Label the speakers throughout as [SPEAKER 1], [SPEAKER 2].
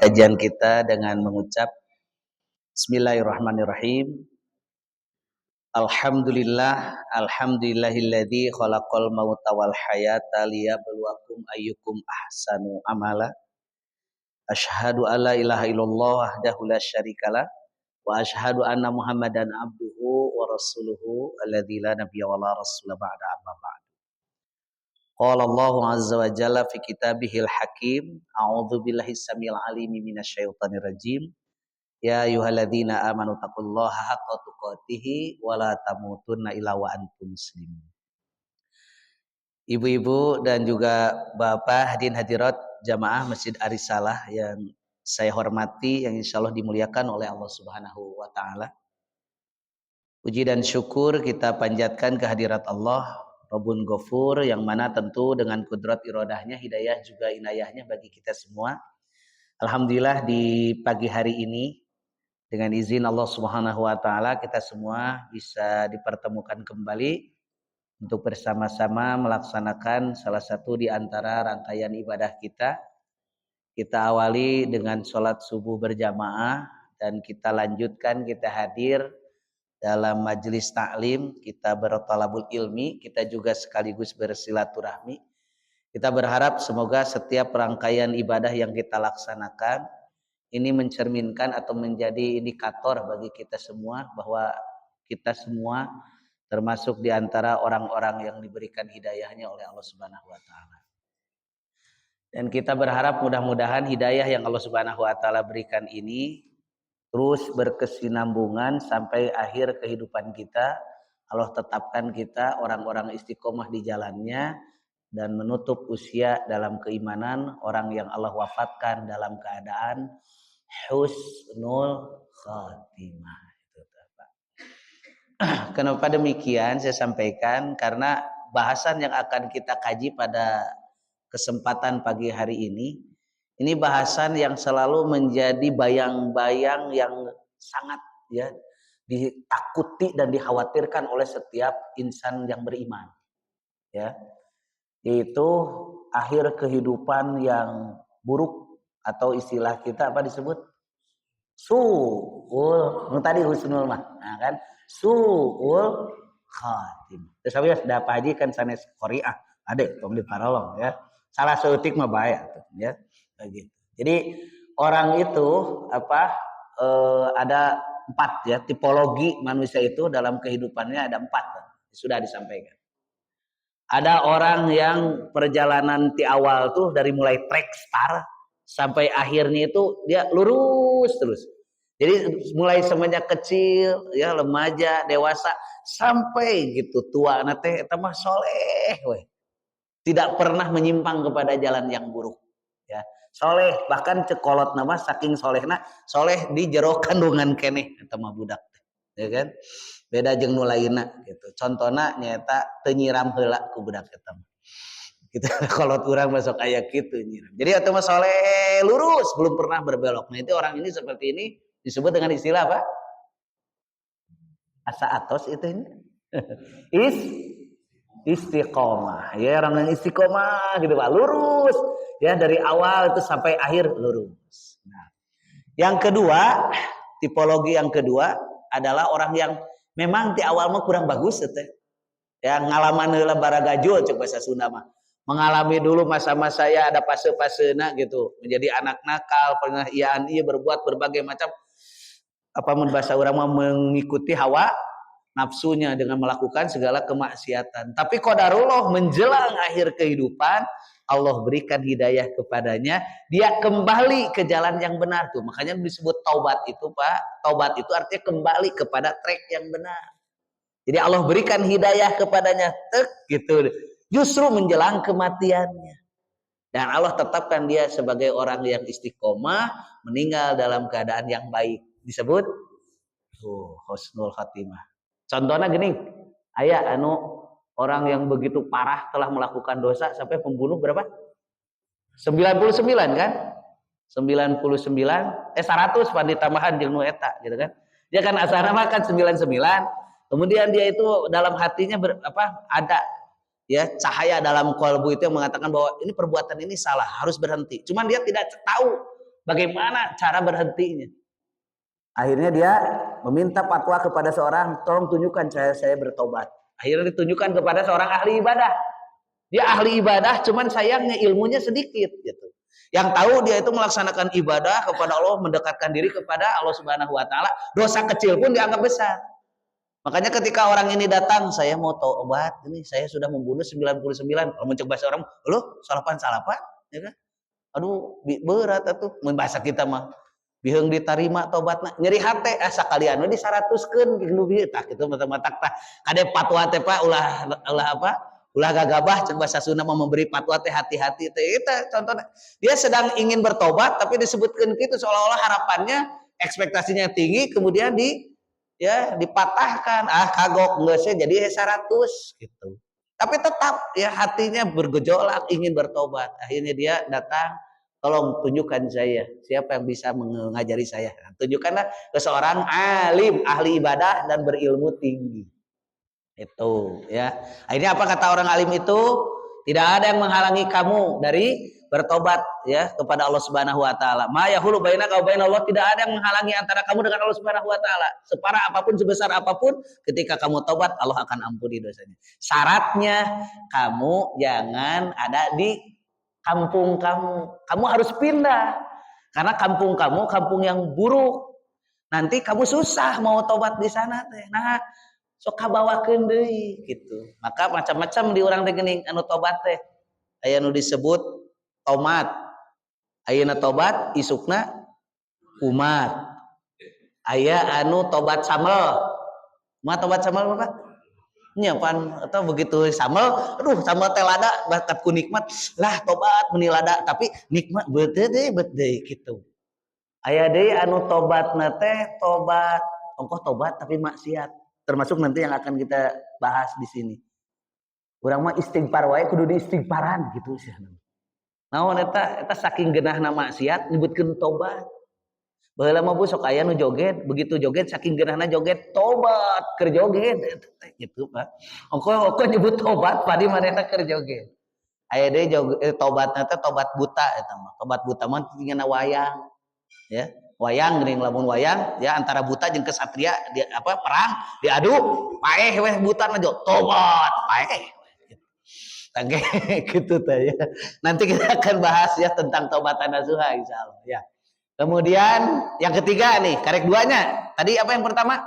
[SPEAKER 1] kajian kita dengan mengucap Bismillahirrahmanirrahim. Alhamdulillahilladzi khalaqal mauta wal hayata liyabluwakum ayyukum ahsanu amala. Asyhadu alla ilaha illallah wahdahu la syarikalah wa asyhadu anna Muhammadan abduhu wa rasuluhu alladzi la nabiyya wa la rasula ba'da amma ba'd. Qala Allahu azza wa jalla fi kitabihil hakim. A'udzu billahi samil alimi minasyaitonir rajim. Ya ayyuhalladzina amanu taqullaha haqqa tuqatih wa la tamutunna illa wa antum muslimun. Ibu-ibu dan juga Bapak hadirin hadirat jamaah Masjid Arisalah yang saya hormati, yang insyaallah dimuliakan oleh Allah Subhanahu wa taala. Puji dan syukur kita panjatkan kehadirat Allah Rabbun Ghafur, yang mana tentu dengan kudrat iradahnya, hidayah juga inayahnya bagi kita semua. Alhamdulillah di pagi hari ini dengan izin Allah Subhanahu wa taala kita semua bisa dipertemukan kembali untuk bersama-sama melaksanakan salah satu di antara rangkaian ibadah kita. Kita awali dengan sholat subuh berjamaah dan kita lanjutkan, kita hadir dalam majelis taklim, kita bertalabul ilmi, kita juga sekaligus bersilaturahmi. Kita berharap semoga setiap rangkaian ibadah yang kita laksanakan ini mencerminkan atau menjadi indikator bagi kita semua bahwa kita semua termasuk di antara orang-orang yang diberikan hidayahnya oleh Allah Subhanahu wa taala. Dan kita berharap mudah-mudahan hidayah yang Allah Subhanahu wa taala berikan ini terus berkesinambungan sampai akhir kehidupan kita. Allah tetapkan kita orang-orang istiqomah di jalannya dan menutup usia dalam keimanan, orang yang Allah wafatkan dalam keadaan husnul khatimah. Kenapa demikian saya sampaikan? Karena bahasan yang akan kita kaji pada kesempatan pagi hari ini bahasan yang selalu menjadi bayang-bayang yang sangat ya ditakuti dan dikhawatirkan oleh setiap insan yang beriman. Ya. Yaitu akhir kehidupan yang buruk, atau istilah kita apa disebut? Su'ul, tadi husnul mah, nah kan? Su'ul khatimah. Terus saya sudah paji kan sanes Korea, adek pembeli parolong ya. Salah seutik mah bae ya. Begitu. Jadi orang itu ada 4 ya, tipologi manusia itu dalam kehidupannya ada 4, sudah disampaikan. Ada orang yang perjalanan di awal tuh dari mulai track star sampai akhirnya itu dia lurus terus. Jadi mulai semenjak kecil ya, remaja, dewasa sampai gitu tua teh eta mah soleh we. Tidak pernah menyimpang kepada jalan yang buruk ya. Soleh, bahkan cekolot nama saking solehna, soleh di jero kandungan keneh eta mah budak ya kan. Beda jeung nu lainna gitu. Contona nyata teu nyiram heula ku budak eta mah. Gitu. Kalau urang masuk aya kitu nyiram. Jadi atuh mah soleh lurus, belum pernah berbelok. Nah, itu orang ini seperti ini disebut dengan istilah apa? Asa atos itu ini. Istiqomah. Ya, orang yang istiqomah gitu Pak, lurus ya dari awal itu sampai akhir lurus. Nah, yang kedua, tipologi yang kedua adalah orang yang memang di awal mah kurang bagus teh. Ya, ngalaman heula baragajul cek bahasa Sunda mah. Mengalami dulu masa-masa ya ada fase-fasena gitu, menjadi anak nakal, pernah ieu berbuat berbagai macam mun bahasa urang mah mengikuti hawa nafsunya dengan melakukan segala kemaksiatan. Tapi qadarullah menjelang akhir kehidupan Allah berikan hidayah kepadanya, dia kembali ke jalan yang benar tuh. Makanya disebut taubat itu, Pak. Taubat itu artinya kembali kepada track yang benar. Jadi Allah berikan hidayah kepadanya gitu. Justru menjelang kematiannya. Dan Allah tetapkan dia sebagai orang yang istiqomah, meninggal dalam keadaan yang baik. Disebut husnul khatimah. Contohnya gini, aya orang yang begitu parah telah melakukan dosa sampai pembunuh berapa? 99 kan? 100 pan ditambahan jeung nu eta gitu kan. Dia kan asalna mah kan 99. Kemudian dia itu dalam hatinya ada ya cahaya dalam kalbu itu yang mengatakan bahwa ini perbuatan ini salah, harus berhenti. Cuman dia tidak tahu Bagaimana cara berhentinya? Akhirnya dia meminta fatwa kepada seorang, tolong tunjukkan saya bertobat. Akhirnya ditunjukkan kepada seorang ahli ibadah. Dia ahli ibadah, cuman sayangnya ilmunya sedikit gitu. Yang tahu dia itu melaksanakan ibadah kepada Allah, mendekatkan diri kepada Allah Subhanahu wa taala, dosa kecil pun dianggap besar. Makanya ketika orang ini datang, saya mau taubat, ini saya sudah membunuh 99. Kalau mencoba seorang, "Loh, salapan-salapan?" Ya kan? Aduh, berat atuh mun bahasa kita mah. Biheung ditarima tobatna, nyeri hate sakalian we disaratuskeun nu bieu tah kitu mata-mata tah. Kade fatwa teh Pak ulah apa? Ulah gagabah cek bahasa Sunda mah memberi fatwa teh hati-hati teh. Eta contohna. Dia sedang ingin bertobat tapi disebutkeun kitu seolah-olah harapannya ekspektasinya tinggi kemudian dipatahkan. Ah kagok geus jadi 100 gitu. Tapi tetap ya hatinya bergejolak ingin bertobat. Akhirnya dia datang, tolong tunjukkan saya siapa yang bisa mengajari saya. Tunjukkanlah ke seorang alim, ahli ibadah dan berilmu tinggi. Itu ya. Akhirnya apa kata orang alim itu? Tidak ada yang menghalangi kamu dari bertobat ya kepada Allah Subhanahu wa taala. Ma yahulu bainaka wa bainallah, tidak ada yang menghalangi antara kamu dengan Allah Subhanahu wa taala. Separah apapun, sebesar apapun, ketika kamu tobat Allah akan ampuni dosanya. Syaratnya kamu jangan ada di kampung kamu. Kamu harus pindah. Karena kampung kamu kampung yang buruk. Nanti kamu susah mau tobat di sana teh. Nah, sok kabawakeun deui gitu. Maka macam-macam di urang teh geuning anu tobat teh. Aya nu disebut tomat. Ayeuna tobat isukna umat. Aya anu tobat samel. Mah tobat samel Bapak? Nya pan atau begitu samel, aduh samel teh lada bakat ku nikmat. Lah tobat meuni lada tapi nikmat beut deui gitu. Aya deui anu tobatna teh tobat ongkoh tobat tapi maksiat. Termasuk nanti yang akan kita bahas di sini. Urang mah istighfar wae kudu diistighfaran gitu sih. Naon eta saking geunahna maksiat nyebutkeun tobat. Baheula mah bu sok aya nu joget, begitu joget saking geunahna joget tobat keur joget gitu Pak. Ongko nyebut tobat padi manehna keur joget. Aya deui tobatna teh tobat buta eta mah. Tobat buta mah tinggalna wayang. Ya. Wayang geuning lamun wayang ya antara buta jeung kesatria dia apa perang diadu paeh weh buta najo tobat paeh tangge gitu teh ya. Nanti kita akan bahas ya tentang taubatan nasuha insyaallah ya. Kemudian yang ketiga nih karek duanya. Tadi apa yang pertama?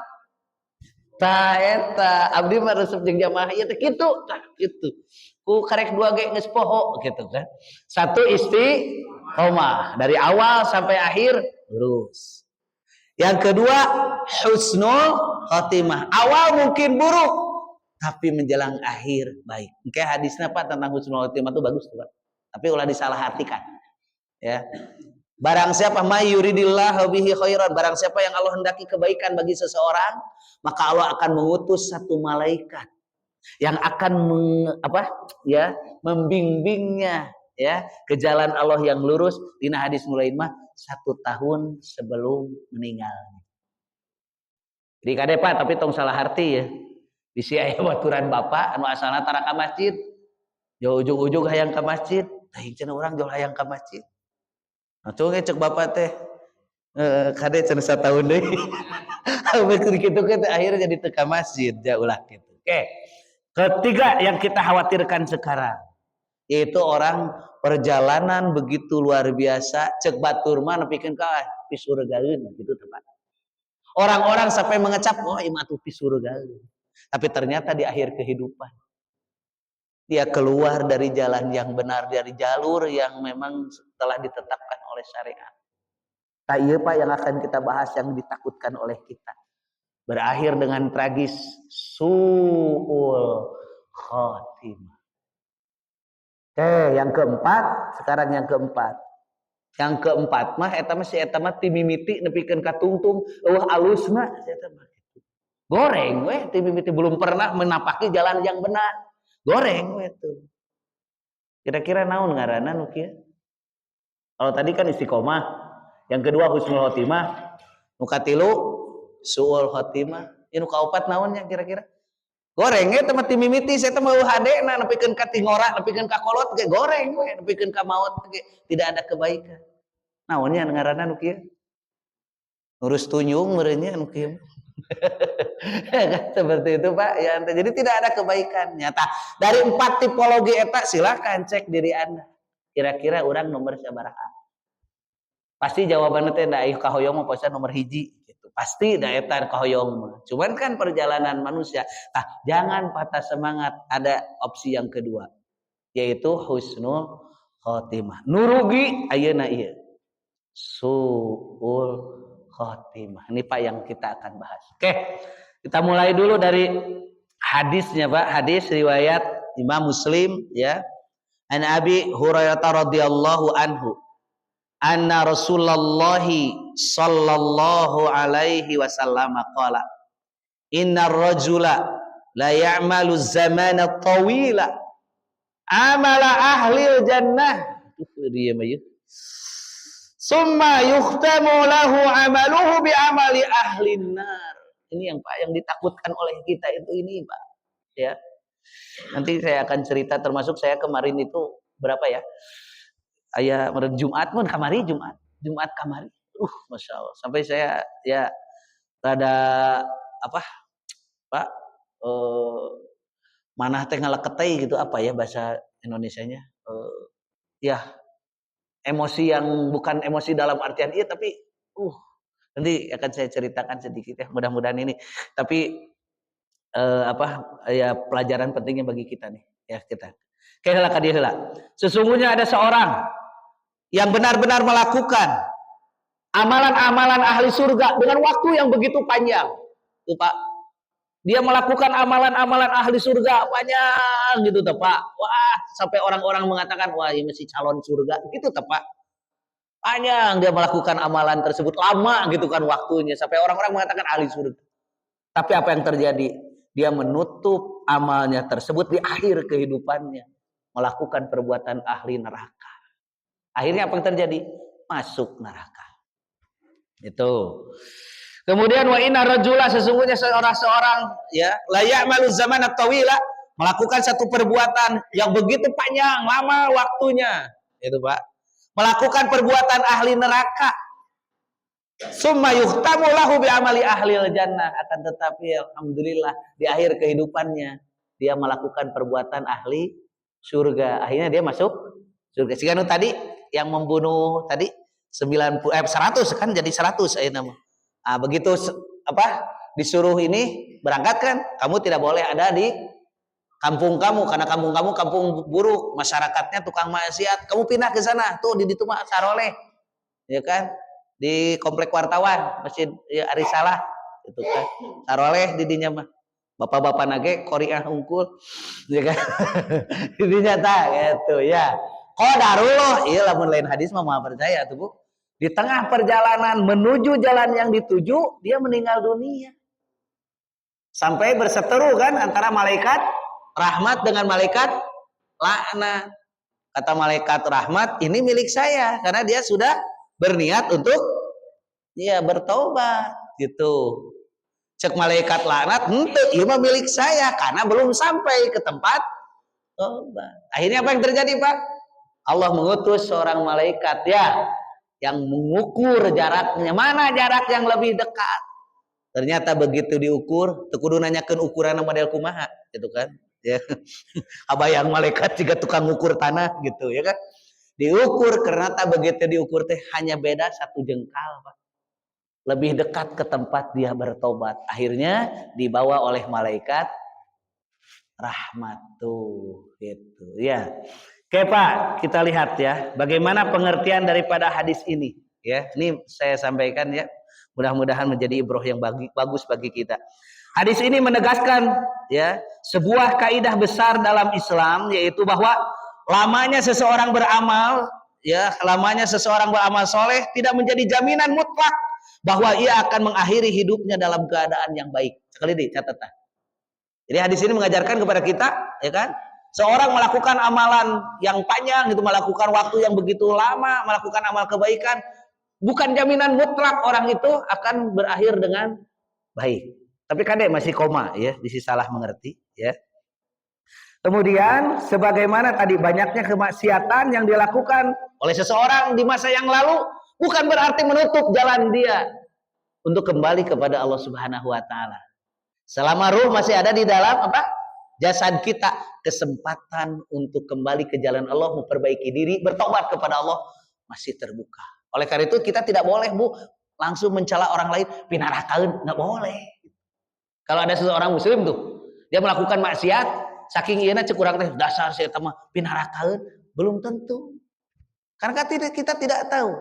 [SPEAKER 1] Ta eta abdi mah resep jeung jamaah ieu teh kitu tah kitu. Ku karek dua ge geus poho gitu kan. Satu istiqomah dari awal sampai akhir lurus. Yang kedua husnul khotimah. Awal mungkin buruk tapi menjelang akhir baik. Kayak hadisnya Pak tentang husnul khotimah itu bagus tuh Pak. Tapi ulah disalahartikan. Ya. Barang siapa may yuridillahu bihi khairan, barang siapa yang Allah hendaki kebaikan bagi seseorang, maka Allah akan mengutus satu malaikat yang akan membimbingnya ya ke jalan Allah yang lurus. Dina hadis mulain mah 1 tahun sebelum meninggal. Jadi kade Pak tapi tong salah arti ya. Bisi aya baturan bapak anu asalna tara ka masjid. Jauh ujug-ujug hayang ka masjid, teuing cenah urang jol hayang ka masjid. Nah, coba cek bapak teh kade cenah satahun deui. Begitu kitu kan akhirnya jadi teu ka masjid ya ulah kitu. Oke. Ketiga yang kita khawatirkan sekarang yaitu orang perjalanan begitu luar biasa cek batur mah nepikeun ka pisurgaeun gitu teman. Orang-orang sampai mengecap oh ieu mah atuh pisurgaeun. Tapi ternyata di akhir kehidupan dia keluar dari jalan yang benar, dari jalur yang memang telah ditetapkan oleh syariat. Nah, iya Pak yang akan kita bahas yang ditakutkan oleh kita. Berakhir dengan tragis su'ul khotimah. Oke, yang keempat, sekarang yang keempat. Yang keempat mah eta mah ti mimiti nepikeun ka tungtung eueuh alusna eta mah. Goreng we ti mimiti belum pernah menapaki jalan yang benar. Goreng we tuh. Kira-kira naon ngaranna nu kieu? Kalau tadi kan istiqomah, yang kedua husnul khotimah, nu katilu suul khotimah, nu kaopat naonnya kira-kira? Goreng ge teh mah ti mimiti saya teh mau hadena nepikeun ka tingora, nepikeun ka kolot ge goreng we, nepikeun ka maot ge tidak ada kebaikan. Naonnya ngaranna nu kieu? Ngurus tunyung meureunnya anu kieu. Seperti itu Pak ya. Jadi tidak ada kebaikan nyata. Dari 4 tipologi eta silakan cek diri Anda. Kira-kira orang nomor sabaraha? Pasti jawabannya teh da ieu kahoyong mah posan nomor hiji gitu. Pasti da eta kahoyong mah. Cuman kan perjalanan manusia. Nah, jangan patah semangat. Ada opsi yang kedua yaitu husnul khotimah. Nurugi ayeuna ieu. Suul khotimah. Ini Pak yang kita akan bahas. Oke. Kita mulai dulu dari hadisnya Pak. Hadis riwayat Imam Muslim ya. An Abi Hurairah radhiyallahu anhu anna Rasulullah sallallahu alaihi wasallam qala innar rajula la ya'malu zamana tawila amala ahli jannah dia mah summa yukhtamu lahu amaluhu bi amali ahli nar. Ini yang Pak yang ditakutkan oleh kita itu ini Pak ya. Nanti saya akan cerita termasuk saya kemarin itu berapa ya? Aya Jumat mun kamari Jumat kamari. Masya Allah. Sampai saya ya rada apa? Pak manah teh ngaleketei gitu apa ya bahasa Indonesianya? Ya emosi yang bukan emosi dalam artian iya tapi nanti akan saya ceritakan sedikit ya mudah-mudahan ini. Tapi ya pelajaran pentingnya bagi kita nih ya kita. Kayak heula. Sesungguhnya ada seorang yang benar-benar melakukan amalan-amalan ahli surga dengan waktu yang begitu panjang. Tuh Pak. Dia melakukan amalan-amalan ahli surga panjang gitu tuh Pak. Wah, sampai orang-orang mengatakan wah ini masih calon surga gitu tuh Pak. Panjang dia melakukan amalan tersebut lama gitu kan waktunya sampai orang-orang mengatakan ahli surga. Tapi apa yang terjadi? Dia menutup amalnya tersebut di akhir kehidupannya melakukan perbuatan ahli neraka. Akhirnya apa yang terjadi? Masuk neraka. Itu. Kemudian wa inna rajula sesungguhnya seorang ya la ya'malu zamana tawila melakukan satu perbuatan yang begitu panjang lama waktunya. Itu Pak. Melakukan perbuatan ahli neraka. Summa yuhtamu lahu bi amali ahlil jannah akan tetapi alhamdulillah di akhir kehidupannya dia melakukan perbuatan ahli surga. Akhirnya dia masuk surga. Siganu tadi yang membunuh tadi 100 kan jadi 100 ayeuna mah. Begitu disuruh ini berangkat kan kamu tidak boleh ada di kampung kamu karena kampung kamu kampung buruk, masyarakatnya tukang maksiat. Kamu pindah ke sana tuh di ditu mah saroleh. Ya kan? Di komplek wartawan Masjid ya, Arisalah itu kan saroleh di dinya mah bapak-bapak nage Korea unggul ya kan didinya tah gitu ya qadarullah ieu lamun lain hadis mah moal percaya tuh Bu di tengah perjalanan menuju jalan yang dituju dia meninggal dunia sampai berseteru kan antara malaikat rahmat dengan malaikat laknat. Kata malaikat rahmat ini milik saya karena dia sudah berniat untuk ya bertobat gitu. Cek malaikat laknat henteu ieu mah milik saya karena belum sampai ke tempat tobat. Akhirnya apa yang terjadi Pak? Allah mengutus seorang malaikat ya yang mengukur jaraknya, mana jarak yang lebih dekat. Ternyata begitu diukur teu kudu nanyakeun ukuran model kumaha gitu kan. Ya. Abayang malaikat juga tukang ukur tanah gitu ya kan. Diukur karena begitu diukur teh hanya beda 1 jengkal Pak. Lebih dekat ke tempat dia bertobat. Akhirnya dibawa oleh malaikat rahmat tuh gitu ya. Oke Pak, kita lihat ya bagaimana pengertian daripada hadis ini ya. Ini saya sampaikan ya. Mudah-mudahan menjadi ibrah yang bagus bagi kita. Hadis ini menegaskan ya sebuah kaidah besar dalam Islam yaitu bahwa lamanya seseorang beramal soleh tidak menjadi jaminan mutlak bahwa ia akan mengakhiri hidupnya dalam keadaan yang baik. Sekali deh catatan. Jadi hadis ini mengajarkan kepada kita, ya kan? Seorang melakukan amalan yang panjang, itu melakukan waktu yang begitu lama, melakukan amal kebaikan, bukan jaminan mutlak orang itu akan berakhir dengan baik. Tapi kadang masih koma, ya, masih salah mengerti, ya. Kemudian sebagaimana tadi banyaknya kemaksiatan yang dilakukan oleh seseorang di masa yang lalu bukan berarti menutup jalan dia untuk kembali kepada Allah Subhanahu wa taala. Selama ruh masih ada di dalam apa? Jasad kita, kesempatan untuk kembali ke jalan Allah, memperbaiki diri, bertobat kepada Allah masih terbuka. Oleh karena itu kita tidak boleh, Bu, langsung mencela orang lain, pinarakaeun, enggak boleh. Kalau ada seseorang muslim tuh, dia melakukan maksiat, saking ieuna cek urang teh dasar saya mah pinarakaeun, belum tentu. Karena kita tidak tahu.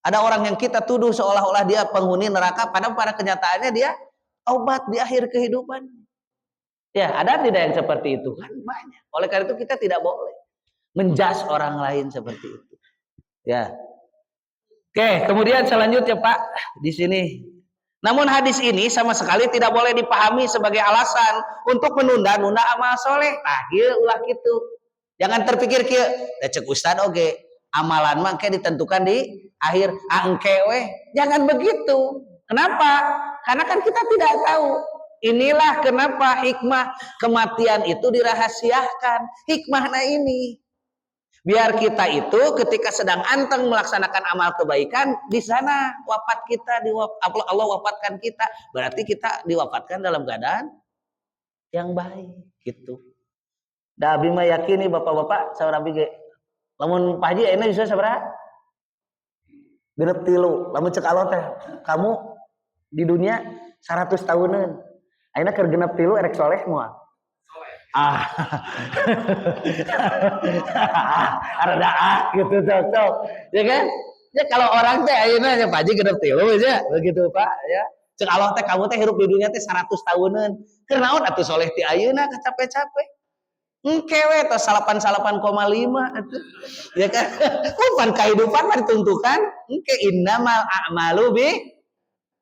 [SPEAKER 1] Ada orang yang kita tuduh seolah-olah dia penghuni neraka, padahal pada kenyataannya dia taubat di akhir kehidupan. Ya, ada tidak yang seperti itu? Kan banyak. Oleh karena itu kita tidak boleh menjudge orang lain seperti itu. Ya. Oke, kemudian selanjutnya Pak, di sini. Namun hadis ini sama sekali tidak boleh dipahami sebagai alasan untuk menunda-nunda amal soleh. Nah, ieu ulah kitu. Jangan terpikir kieu, da ceuk ustad oge, amalan mah ke ditentukan di akhir angke weh. Jangan begitu. Kenapa? Karena kan kita tidak tahu. Inilah kenapa hikmah kematian itu dirahasiakan. Hikmahnya ini. Biar kita itu ketika sedang anteng melaksanakan amal kebaikan, di sana wafat kita, Allah wafatkan kita. Berarti kita diwafatkan dalam keadaan yang baik. Gitu. Da abdi mah yakini bapak-bapak saurang bige. Lamun Pak Haji ayeuna bisa sabaraha? 63. Lamun cek Allah teh, kamu di dunia 100 tahunan. Ayeuna keur 63 erek soleh moal. Rada gitu cocok. Ya kan? Ya kalau orang teh ayeuna nya Pak Haji 63 aja begitu Pak ya. Cek Allah teh kamu teh hirup di dunia teh 100 tahunan. Keur naon atuh soleh ti ayeuna capek-capek. Engkewe atau 88,5 atuh. Ya kan? Bukan kehidupan mah ditentukan engke innamal a'malu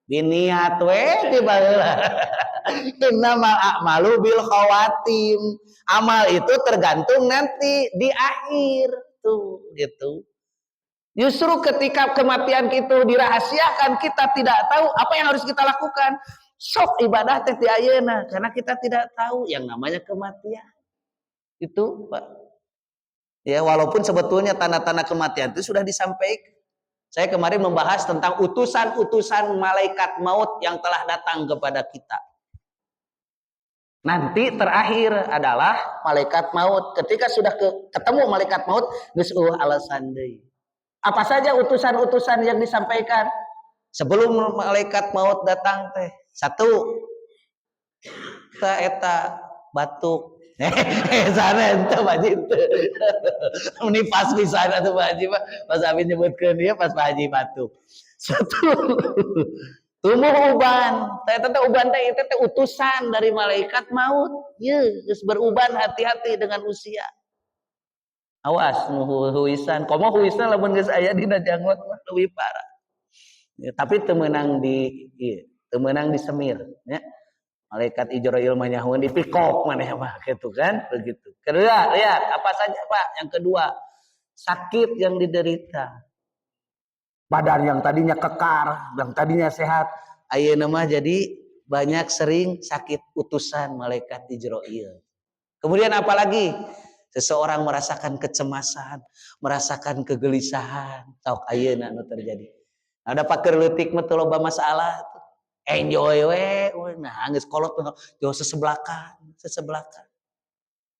[SPEAKER 1] biniat we di baheula. Innamal a'malu bil khawatim. Amal itu tergantung nanti di akhir tuh gitu. Justru ketika kematian itu dirahasiakan, kita tidak tahu apa yang harus kita lakukan. Sok ibadah teh ti ayeuna karena kita tidak tahu yang namanya kematian. Itu Pak. Ya walaupun sebetulnya tanda-tanda kematian itu sudah disampaikan. Saya kemarin membahas tentang utusan-utusan malaikat maut yang telah datang kepada kita. Nanti terakhir adalah malaikat maut. Ketika sudah ketemu malaikat maut, geus alasan deui. Apa saja utusan-utusan yang disampaikan sebelum malaikat maut datang teh? 1. Eta batuk. Sana ente Pak Haji ente. Ini pas pisan atuh Pak Haji Pak. Pas Abi nyebutkeun dia pas Pak Haji batuk. 1. Tumuh uban. Teh uban teh itu teh utusan dari malaikat maut. Ye, geus beruban, hati-hati dengan usia. Awas nu huisan. Komo huisna lamun geus aya dina janggot mah leuwih parah. Ya, tapi teu meunang di ieu, teu meunang di semir, ya. Malaikat Ijrail manyahun di pikok maneh mah gitu kan begitu. Kedua, lihat apa saja Pak. Yang kedua, sakit yang diderita. Badan yang tadinya kekar, yang tadinya sehat, ayeuna mah jadi banyak sering sakit utusan malaikat Ijrail. Kemudian apalagi? Seseorang merasakan kecemasan, merasakan kegelisahan, sok ayeuna anu terjadi. Ada pakeur leutik mah teu loba masalah. Enjoy we, nah geus kolot jauh sesebelakan.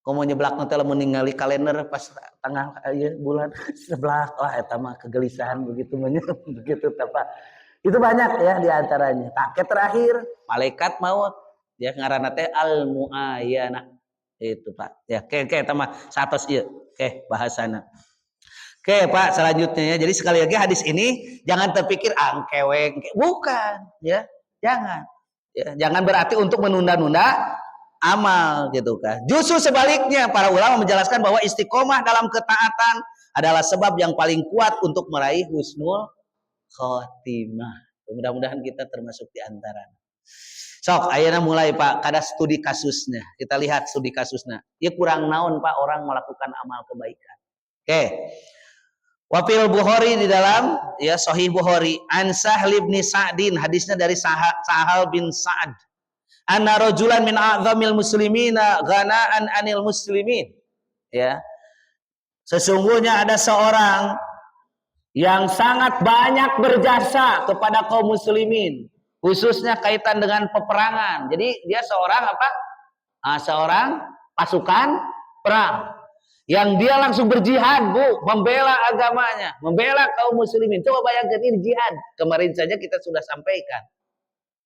[SPEAKER 1] Komo nyeblakna teh lamun ningali kalender pas tengah bulan seblak, wah eta mah kegelisahan begitu begitu Pak. Itu banyak ya di antaranya. Paket terakhir malaikat maut, dia ngaranna teh al muayyana. Itu Pak. Ya ke eta mah satos ieu. Oke, bahasana. Oke Pak, selanjutnya ya. Jadi sekali lagi hadis ini jangan terpikir angkeweng, bukan ya. Jangan. Ya, jangan berarti untuk menunda-nunda amal gitu kan. Justru sebaliknya para ulama menjelaskan bahwa istiqomah dalam ketaatan adalah sebab yang paling kuat untuk meraih husnul khotimah. Mudah-mudahan kita termasuk di antara. Sok ayeuna mulai Pak kada studi kasusnya. Kita lihat studi kasusnya. Ieu kurang naon Pak orang melakukan amal kebaikan. Oke. Wafil Bukhari di dalam ya Sahih Bukhari an Sahl bin Sa'din, hadisnya dari Sahal bin Sa'ad. Anna rajulan min a'zamil muslimina ghana'an anil muslimin. Ya. Sesungguhnya ada seorang yang sangat banyak berjasa kepada kaum muslimin, khususnya kaitan dengan peperangan. Jadi dia seorang apa? Seorang pasukan perang yang dia langsung berjihad, Bu, membela agamanya, membela kaum muslimin. Coba bayangkan ini jihad. Kemarin saja kita sudah sampaikan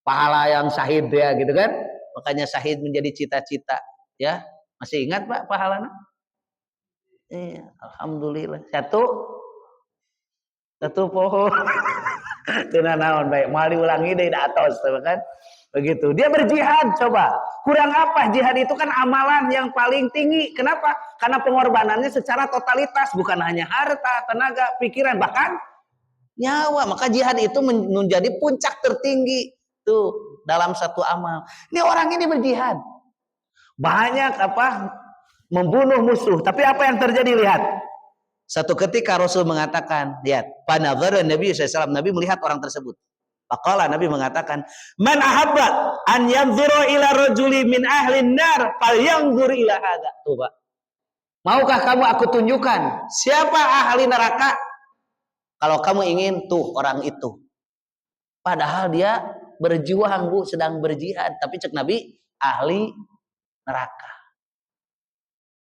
[SPEAKER 1] pahala yang syahid ya, gitu kan? Makanya syahid menjadi cita-cita, ya. Masih ingat Pak pahalanya? Iya, alhamdulillah. Satu pohon. Tuna naon baik, mau diulangi deh atos, kan? Begitu. Dia berjihad, coba. Kurang apa? Jihad itu kan amalan yang paling tinggi. Kenapa? Karena pengorbanannya secara totalitas, bukan hanya harta, tenaga, pikiran, bahkan nyawa. Maka jihad itu menjadi puncak tertinggi tuh dalam satu amal. Ini orang ini berjihad. Banyak apa? Membunuh musuh. Tapi apa yang terjadi? Lihat. Satu ketika Rasul mengatakan, lihat, panazara Nabi SAW, Nabi melihat orang tersebut. Faqala, Nabi mengatakan, man ahabba an yanzura ila rajuli min ahli nar falyanzur ila hadza. Tuh, Pak. Maukah kamu aku tunjukkan siapa ahli neraka? Kalau kamu ingin, tuh orang itu. Padahal dia berjuang, Bu, sedang berjihad, tapi cek Nabi ahli neraka.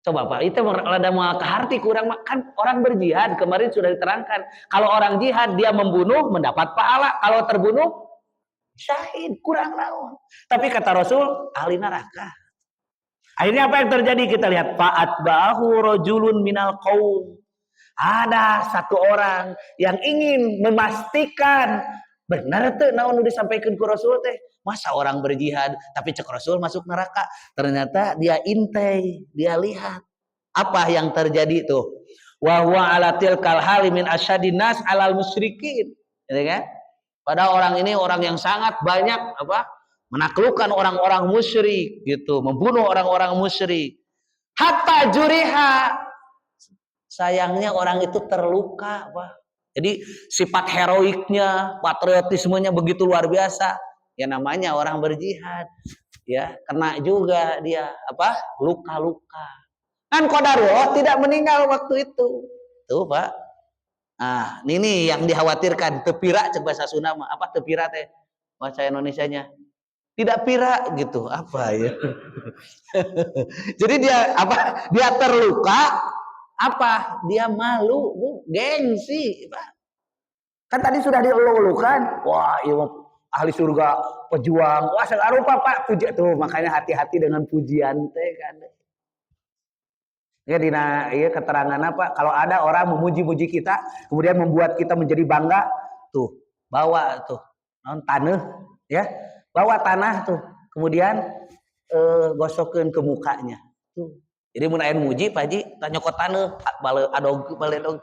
[SPEAKER 1] Coba Pak, itu ada mau keharti kurang, kan orang berjihad kemarin sudah diterangkan. Kalau orang jihad dia membunuh mendapat pahala, kalau terbunuh syahid, kurang lawan. Tapi kata Rasul ahli neraka. Akhirnya apa yang terjadi? Kita lihat fa'atba'ahu rajulun minal qaum. Ada satu orang yang ingin memastikan benar tuh naon udah disampaikan ke Rasul teh. Masa orang berjihad tapi cek Rasul masuk neraka? Ternyata dia intai, dia lihat apa yang terjadi tuh. Wa huwa ala tilkal hali min asyadin nas alal musyrikin. Gitu kan? Pada orang ini orang yang sangat banyak apa? Menaklukkan orang-orang musyrik gitu, membunuh orang-orang musyrik. Hatta juriha. Sayangnya orang itu terluka, Pak. Jadi sifat heroiknya, patriotismenya begitu luar biasa. Ya namanya orang berjihad, ya kena juga dia apa luka-luka. Kan qadarullah tidak meninggal waktu itu, tuh Pak. Nah ini yang dikhawatirkan tepira cek bahasa Sunda apa tepira teh bahasa Indonesianya tidak pira gitu apa ya. Jadi dia apa dia terluka apa dia malu Bu, gengsi Pak. Kan tadi sudah dielulukan, wah iya ahli surga, pejuang, wah segala rupa Pak, puji tuh, makanya hati-hati dengan pujian teh kan. Ya dina iya keterangan apa? Kalau ada orang memuji-muji kita, kemudian membuat kita menjadi bangga, tuh bawa tuh non tanah, ya bawa tanah tuh, kemudian gosokin ke mukanya, tuh. Jadi mun aya muji Pak Haji, tanya ke tanah, bale dog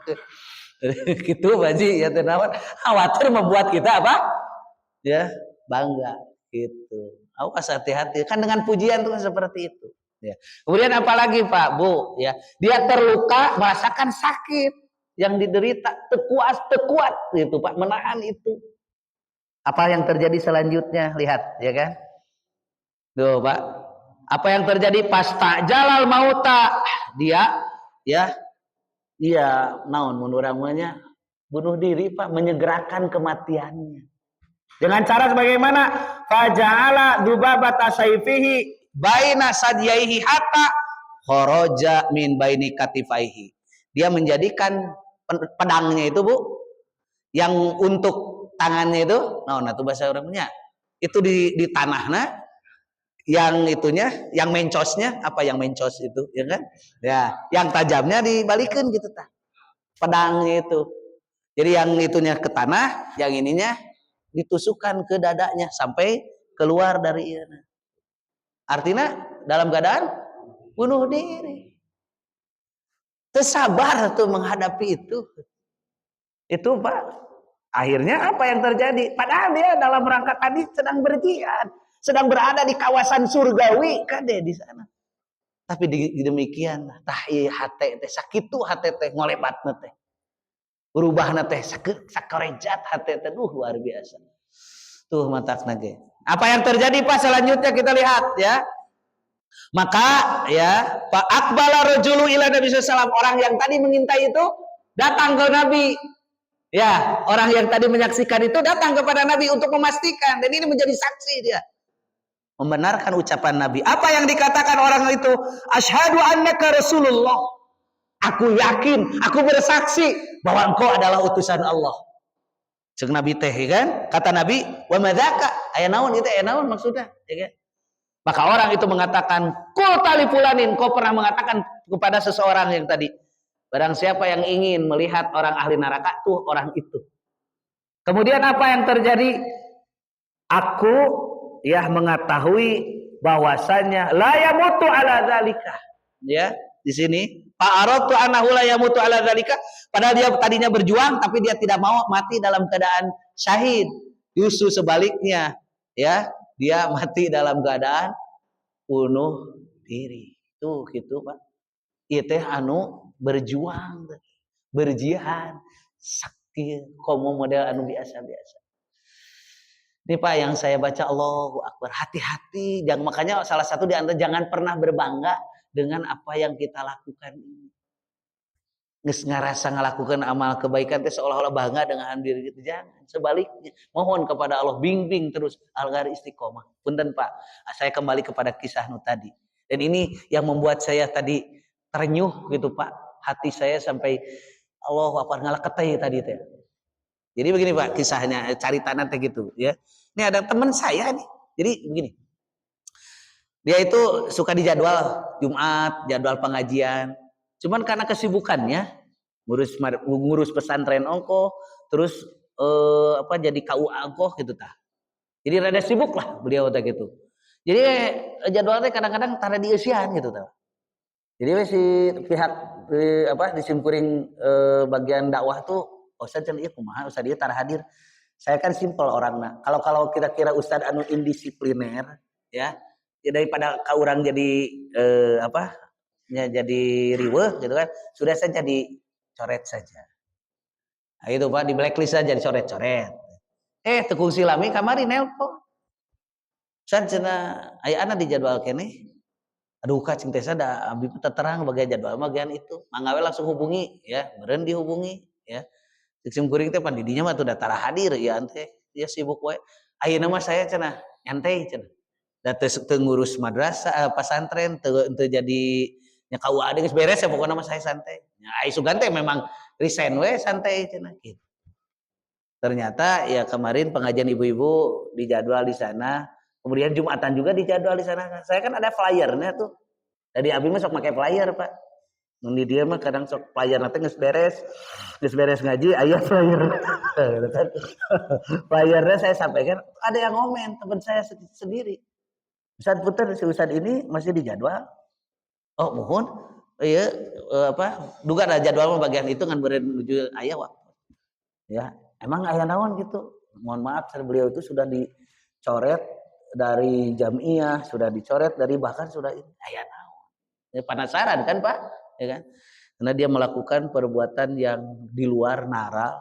[SPEAKER 1] gitu Pak Haji, ya teh naon? Khawatir membuat kita apa? Ya bangga gitu. Awas hati-hati kan dengan pujian tuh seperti itu ya. Kemudian apalagi Pak Bu ya, dia terluka merasakan sakit yang diderita tekuat gitu Pak, menahan itu. Apa yang terjadi selanjutnya lihat ya kan tuh Pak, apa yang terjadi pas tak jalal mauta dia ya naon mundurannya bunuh diri Pak, menyegerakan kematiannya. Dengan cara sebagaimana faja'ala dubabata sayfihi baina sadyaihi hatta kharaja min baini katifaihi. Dia menjadikan pedangnya itu Bu, yang untuk tangannya itu, nah itu bahasa orangnya, itu di tanahnya, yang itunya, yang mencosnya, apa yang mencos itu, ya kan? Ya, yang tajamnya dibalikin gitu tah. Pedangnya itu. Jadi yang itunya ke tanah, yang ininya ditusukkan ke dadanya sampai keluar dari ieu. Artinya dalam keadaan bunuh diri. Tersabar tuh menghadapi itu. Itu Pak. Akhirnya apa yang terjadi? Padahal dia dalam rangka tadi sedang berjihad, sedang berada di kawasan surgawi kade di sana. Tapi demikian tah ieu hate teh sakitu hate teh ngolebatna teh. Berubahna teh sakarejat hate teh luar biasa. Tuh matakna ge. Apa yang terjadi Pak selanjutnya kita lihat ya. Maka ya Pak Aqbala rajulu ila Nabi sallallahu, orang yang tadi mengintai itu datang ke Nabi. Ya, orang yang tadi menyaksikan itu datang kepada Nabi untuk memastikan, dan ini menjadi saksi dia. Membenarkan ucapan Nabi. Apa yang dikatakan orang itu? Asyhadu annaka Rasulullah. Aku yakin, aku bersaksi bahwa engkau adalah utusan Allah. Cek Nabi teh, kan? Kata Nabi, wa madzaka? Aya naon itu? Aya naon maksudnya? Ya kan? Maka orang itu mengatakan, kul tali fulanin, kau pernah mengatakan kepada seseorang yang tadi, barang siapa yang ingin melihat orang ahli neraka, tuh orang itu. Kemudian apa yang terjadi? Aku ya mengetahui bahwasanya la yamutu ala zalika. Ya, di sini Pak Aratu anahu la yamutu ala zalika, padahal dia tadinya berjuang tapi dia tidak mau mati dalam keadaan syahid. Justru sebaliknya, ya, dia mati dalam keadaan bunuh diri. Tuh gitu, Pak. Ieu teh anu berjuang, berjihad, sakit komo model anu biasa-biasa. Ini Pak yang saya baca, Allahu Akbar, hati-hati, jangan, makanya salah satu di antara jangan pernah berbangga dengan apa yang kita lakukan ini. Geus ngarasa ngalakukan amal kebaikan teh seolah-olah bangga dengan diri kita, jangan. Sebaliknya, mohon kepada Allah bimbing terus agar istiqomah. Punten Pak, saya kembali kepada kisah nu tadi. Dan ini yang membuat saya tadi terenyuh gitu Pak. Hati saya sampai Allahu Akbar ngalaketeh tadi teh. Jadi begini Pak kisahnya, caritaan teh gitu ya. Ini ada teman saya nih. Jadi begini. Dia itu suka dijadwal Jumat, jadwal pengajian. Cuman karena kesibukannya ngurus pesantren ongkoh, terus jadi KUA ongkoh gitu tah. Jadi rada sibuk lah beliau teh gitu. Jadi jadwalnya kadang-kadang tara dieusian gitu tah. Jadi si pihak di simkuring bagian dakwah tuh Ustaz cenah ieu kumaha Ustaz ieu tara hadir. Saya kan simpel orangna. Kalau kira-kira Ustaz anu indisipliner ya daripada ka urang jadi jadi riweuh gitu kan. Sudah saya jadi coret saja. Nah, itu Pak di blacklist saja dicoret-coret. Teu kungsi lami kamari nelpon. Ustaz cenah aya ana di jadwal keneh. Aduh Kak cing teh sada abdi terang bagian jadwal bagian itu. Mangga we langsung hubungi ya, meureun dihubungi ya. Sim kuring teh pan didinya mah teu datara hadir ya teh. Ya sibuk we. Ayeuna mah saya cenah nyantai cenah. Da teu ngurus madrasah pesantren teu jadi nya KUA geus beres ya pokona mah saya santai. Nya ai sugan teh memang resign we santai cenah gitu. Ternyata ya kemarin pengajian ibu-ibu dijadwal di sana. Kemudian Jumatan juga dijadwal di sana. Saya kan ada flyernya tuh. Tadi Abi mah sok pakai flyer, Pak. Mun dia mah kadang sok flyer nanti geus beres ngaji aya flyer. Flyernya saya sampaikan, ada yang ngomen teman saya sendiri. Ustaz Puter si Ustaz ini masih dijadwal. Oh, mohon. Iya duga ada jadwal bagian itu ngan beureun menuju aya waktu. Ya, emang aya naon gitu. Mohon maaf beliau itu sudah dicoret dari jamiah, sudah dicoret dari bahkan sudah aya naon. Ya, penasaran kan Pak? Ya kan? Karena dia melakukan perbuatan yang di luar naral.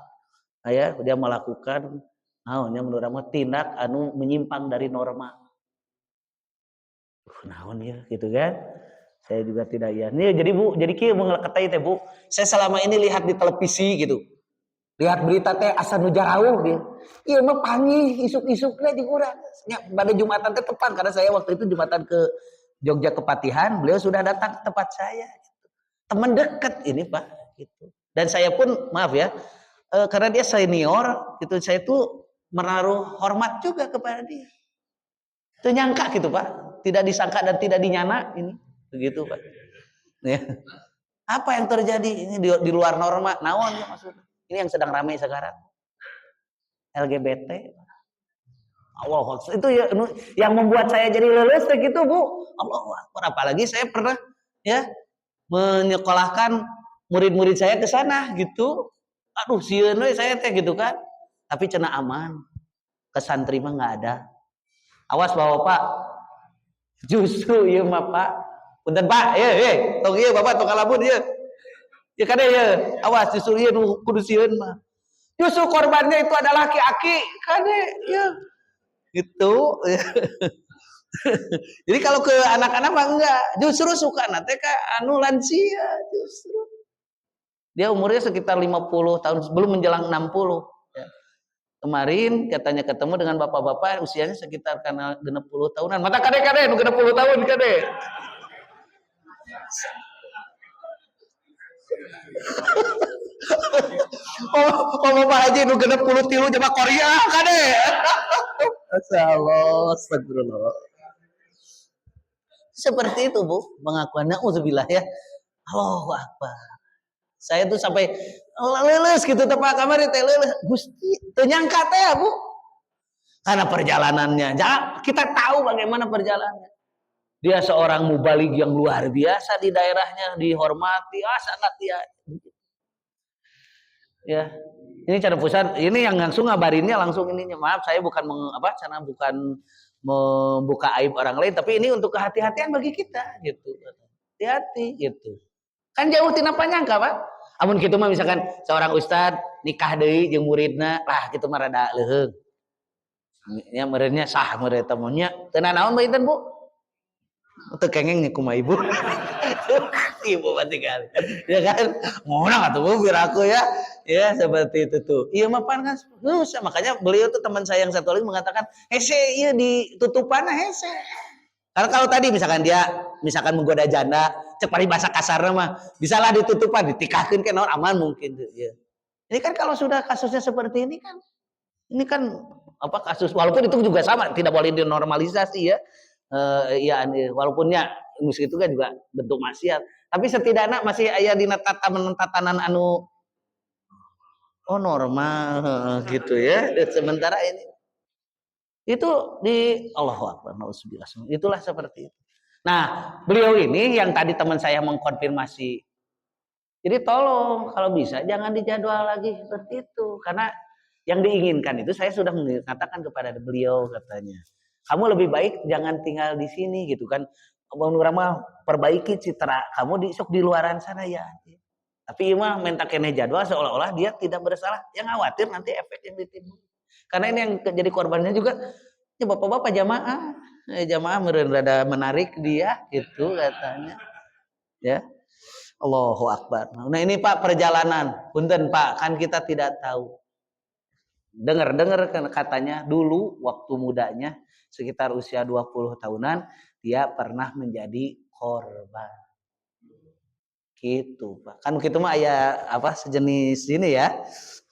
[SPEAKER 1] Ya, dia melakukan naonnya menurut saya tindak anu menyimpang dari norma. Naon ya gitu kan? Saya juga tidak ya. Nih jadi Bu, jadi kieu mengelaketay teh Bu. Saya selama ini lihat di televisi gitu. Lihat berita teh asa nu jarauh dia. Ieu mah panggih isuk-isukna jeung urang. Nya pada Jumatan teh tepan karena saya waktu itu Jumatan ke Jogja Kepatihan, beliau sudah datang ke tempat saya gitu. Teman dekat ini Pak gitu. Dan saya pun maaf ya, karena dia senior gitu, saya tuh menaruh hormat juga kepada dia. Itu nyangka gitu Pak, tidak disangka dan tidak dinyana ini, begitu Pak. Ya. Apa yang terjadi ini di luar norma? Naon ya maksudnya? Ini yang sedang ramai sekarang. LGBT. Allah itu ya, yang membuat saya jadi lulus gitu Bu. Allah apalagi saya pernah ya menyekolahkan murid-murid saya ke sana gitu. Aduh sieun we saya teh gitu kan. Tapi cenah aman. Kesan terima enggak ada. Awas Bapak. Justru ieu mah Pak. Punten Pak, tong ieu Bapak tong kalabun ieu. Ya kada ya, awas justru ieu kudu sieun mah. Justru korbannya itu adalah laki-laki, kada ya. Gitu. Jadi kalau ke anak-anak mah enggak, justru suka nanti ka anu lansia justru. Dia umurnya sekitar 50 tahun, belum menjelang 60. Ya. Kemarin katanya ketemu dengan bapak-bapak usianya sekitar karena 60 tahunan. Mata kade-kade, 60 tahun kade. Bapak Haji nu 63 jamaah Korea kade. Masyaallah, astagfirullah. Seperti itu, Bu, pengakuannya uzubillah ya. Allahu Akbar. Saya tuh sampai leles gitu tepak kamar teh leles. Gusti, teu nyangka teh ya, Bu. Karena perjalanannya. Kita tahu bagaimana perjalanannya. Dia seorang mubalig yang luar biasa di daerahnya, dihormati, sangat dia. Ya. Ini cara pusat, ini yang langsung ngabarinnya langsung ininya. Maaf, saya bukan karena bukan membuka aib orang lain, tapi ini untuk kehati-hatian bagi kita gitu. Hati-hati gitu. Kan jauh tina panyangka, Pak. Amun kitu mah misalkan seorang ustad nikah deui jeung muridna, lah kitu mah rada leuheung. Ya meureunnya sah meureun teh nya. Teu naon bae Bu. Teu kengeng kumaha ibu. Ibu mati kali. Ya kan? Ngono atuh Bu biar aku ya. Ya seperti itu tuh. Iya mah pan kan susah. Makanya beliau tuh teman saya yang satu lagi mengatakan, "Hese ieu ditutupanna hese." Karena kalau tadi misalkan dia menggoda janda, cek paling bahasa kasarnya mah bisalah ditutupan, ditikahkeun ke naon aman mungkin tuh, ya. Ini kan kalau sudah kasusnya seperti ini kan kasus walaupun itu juga sama tidak boleh dinormalisasi ya. Ya walaupunnya musik itu kan juga bentuk maksiat, tapi setidaknya masih aya dina tatanan anu normal gitu ya. Sementara ini itu di Allahu Akbar, nauzubillah. Itulah seperti itu. Nah, beliau ini yang tadi teman saya mengkonfirmasi. Jadi tolong kalau bisa jangan dijadwal lagi seperti itu karena yang diinginkan itu saya sudah mengatakan kepada beliau katanya. Kamu lebih baik jangan tinggal di sini gitu kan. Mah perbaiki citra kamu sok di luaran sana ya. Tapi imah minta kene jadwal seolah-olah dia tidak bersalah. Yang khawatir nanti efek yang ditimbul. Karena ini yang jadi korbannya juga ya bapak-bapak jamaah meureun rada menarik dia gitu katanya. Ya. Allahu Akbar. Nah ini Pak perjalanan. Punten Pak, kan kita tidak tahu. Dengar katanya dulu waktu mudanya sekitar usia 20 tahunan dia pernah menjadi korban. Gitu Pak. Kan gitu mah aya sejenis ini ya.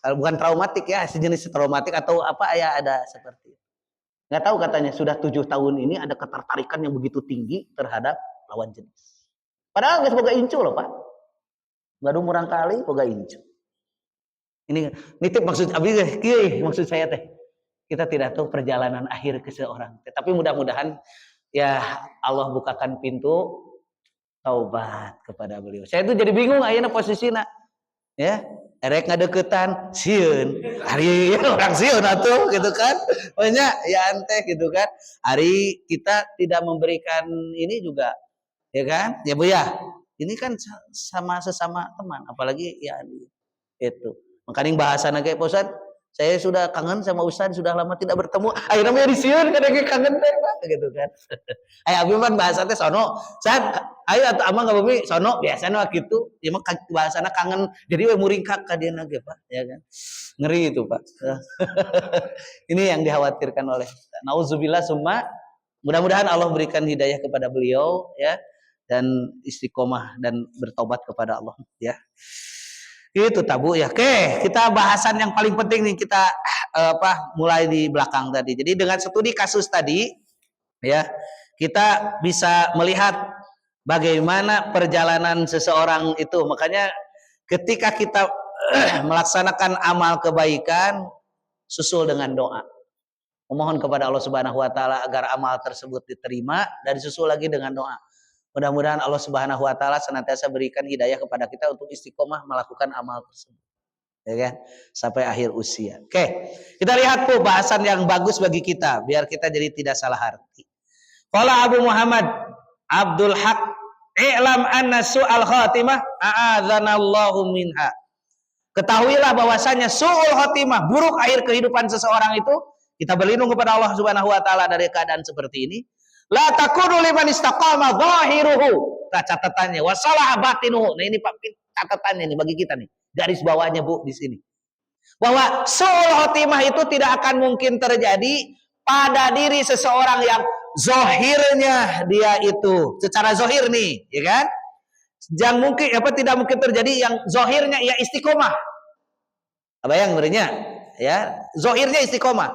[SPEAKER 1] Bukan traumatik ya, sejenis traumatik atau ada seperti itu. Nggak tahu katanya sudah 7 tahun ini ada ketertarikan yang begitu tinggi terhadap lawan jenis. Padahal nggak boga incu loh Pak. Baru murang kali boga incu. Ini nitip maksud maksud saya teh. Kita tidak tahu perjalanan akhir ke seorang. Tapi mudah-mudahan ya Allah bukakan pintu taubat kepada beliau. Saya itu jadi bingung ayeuna posisina. Ya, erek ngadeukeutan sieun. Ari orang sieun atuh gitu kan. Banyak ya anteh gitu kan. Hari kita tidak memberikan ini juga ya kan? Ya Bu ya. Ini kan sama sesama teman, apalagi ya itu. Makanya bahasana ge Ustaz, saya sudah kangen sama Ustaz, sudah lama tidak bertemu. Akhirnya mah disieun kadang kangen teh gitu kan. Abi mah bahasa teh sono. Ustaz, ayo atuh amang ka bumi sono biasana gitu. Ya mah bahasana kangen jadi we muringkak ka dieu ge Pak, ya kan. Ngeri itu Pak. Ini yang dikhawatirkan oleh nauzubillah summa mudah-mudahan Allah berikan hidayah kepada beliau ya dan istiqomah dan bertobat kepada Allah ya. Itu tabu ya. Oke, kita bahasan yang paling penting nih kita mulai di belakang tadi. Jadi dengan studi kasus tadi ya, kita bisa melihat bagaimana perjalanan seseorang itu. Makanya ketika kita melaksanakan amal kebaikan susul dengan doa. Memohon kepada Allah Subhanahu wa taala agar amal tersebut diterima dan disusul lagi dengan doa. Mudah-mudahan Allah Subhanahu wa taala senantiasa berikan hidayah kepada kita untuk istiqomah melakukan amal tersebut. Ya kan? Sampai akhir usia. Oke. Kita lihat tuh bahasan yang bagus bagi kita biar kita jadi tidak salah arti. Qala Abu Muhammad Abdul Haq, "I'lam anna su'al khatimah a'adzanallahu minha." Ketahuilah bahwasanya su'ul khatimah, buruk akhir kehidupan seseorang itu, kita berlindung kepada Allah Subhanahu wa taala dari keadaan seperti ini. La takunu liman istaqama zahiruhu. Nah, catatannya wasalah batinuhu. Nah ini Pak catatannya nih bagi kita nih. Garis bawahnya Bu di sini. Bahwa suul khotimah itu tidak akan mungkin terjadi pada diri seseorang yang zohirnya dia itu secara zohir nih, ya kan? Yang mungkin tidak mungkin terjadi yang zohirnya ya istiqomah. Apa yang berinya? Ya, zohirnya istiqomah.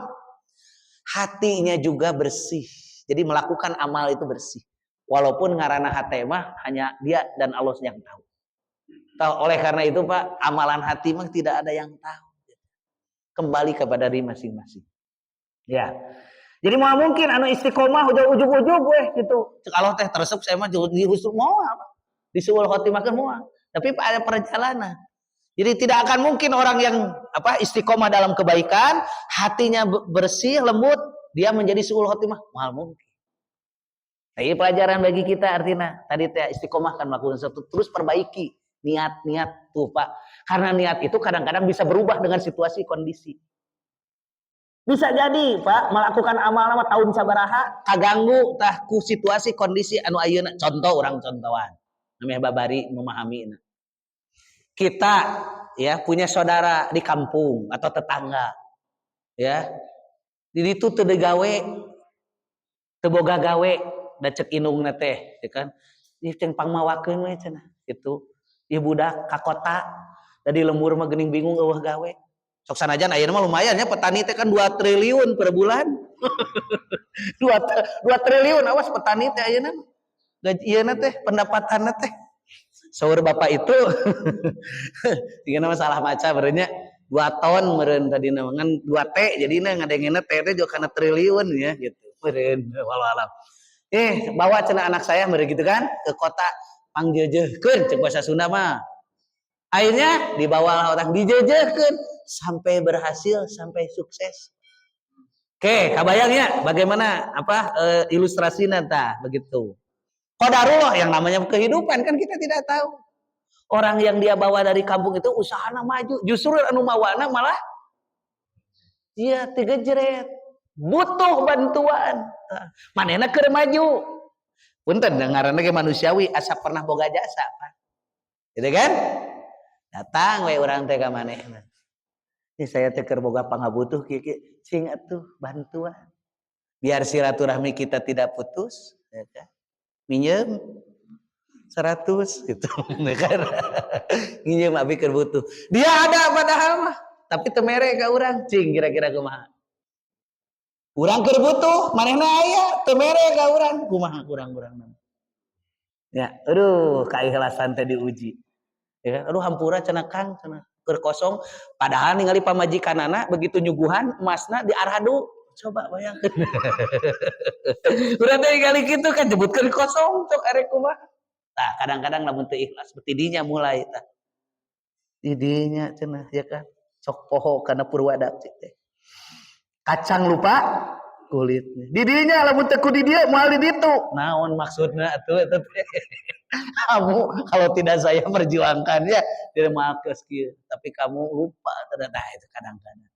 [SPEAKER 1] Hatinya juga bersih. Jadi melakukan amal itu bersih. Walaupun ngarana hati mah hanya dia dan Allah yang tahu. Oleh karena itu Pak, amalan hati mah tidak ada yang tahu. Kembali kepada diri masing-masing. Ya. Jadi mau mungkin anu istiqomah ujug-ujug gitu. Kalau teh teresep saya mah diusuk mau apa? Di suul khotimah kan mau. Tapi ada perjalanan. Jadi tidak akan mungkin orang yang istiqomah dalam kebaikan, hatinya bersih, lembut, dia menjadi suul khotimah. Mahal mungkin. Nah, ini pelajaran bagi kita artinya. Tadi istiqomah kan melakukan sesuatu, terus perbaiki niat-niat tuh Pak. Karena niat itu kadang-kadang bisa berubah dengan situasi kondisi. Bisa jadi Pak melakukan amal tahun sabaraha kaganggu tah ku situasi kondisi anu ayeuna. Contoh orang contohan. Namanya babari memahami. Kita ya punya saudara di kampung atau tetangga. Ya. Di ditu teu gawe, teu boga gawe, da cek indungna teh, ya kan. Ieu ceng pangmawakeun we cenah. Gitu. Ieu budak ka kota, da di lembur mah geuning bingung eueuh gawe. Sok sanajan ayeuna mah lumayan ya petani teh kan 2 triliun per bulan. 2 triliun awas petani teh ayeuna. Gaji ieuna teh pendapatanna teh. Saur bapak itu tinggal masalah maca berenya 2 ton meureun tadi kan 2 T jadina ngadengeunna T teh juga kana triliun ya gitu. Meureun walau alam. Bawa cenah anak saya meureun gitu kan ke kota pangjejehkeun cek bahasa Sunda mah. Akhirnya dibawa orang dijejehkeun sampai berhasil, sampai sukses. Oke, kabayang ya bagaimana ilustrasinya tah begitu. Qadarullah yang namanya kehidupan kan kita tidak tahu. Orang yang dia bawa dari kampung itu usahana maju, justru anu mawana malah dia tigejeret, butuh bantuan. Manehna keur maju. Punten ngaranna ge manusiawi asa pernah boga jasa, Pak. Gitu kan? Datang we urang teh ka manehna. Saya teh keur boga pangabutuh kieu cing atuh bantuan. Biar silaturahmi kita tidak putus, ya kan? Minjem 100 gitu kan. Minjem abi keur butuh. Dia ada padahal mah, tapi teu mere ka urang, cing kira-kira kumaha. Urang keur butuh, manehna aya, teu mere ka urang, kumaha urang-urang. Ya, aduh keikhlasan teh diuji. Ya, aduh hampura cenah Kang, cenah keur kosong, padahal ningali pamajikanana begitu nyuguhan emasna diarhadu. Coba bayangkan. Urang teh kali kitu kan jebutkeun kosong cok arek kumaha. Tah kadang-kadang lamun teu ikhlas beti dinya mulai tah. Di dinya cenah ya kan. Sok poho kana purwadak teh. Kacang lupa kulitnya. Di dinya lamun teu ku di dieu moal di ditu. Naon maksudna atuh eta teh. Kamu kalau tidak saya perjuangkan ya tidak moal keus kieu, tapi kamu lupa ternyata itu kadang-kadang.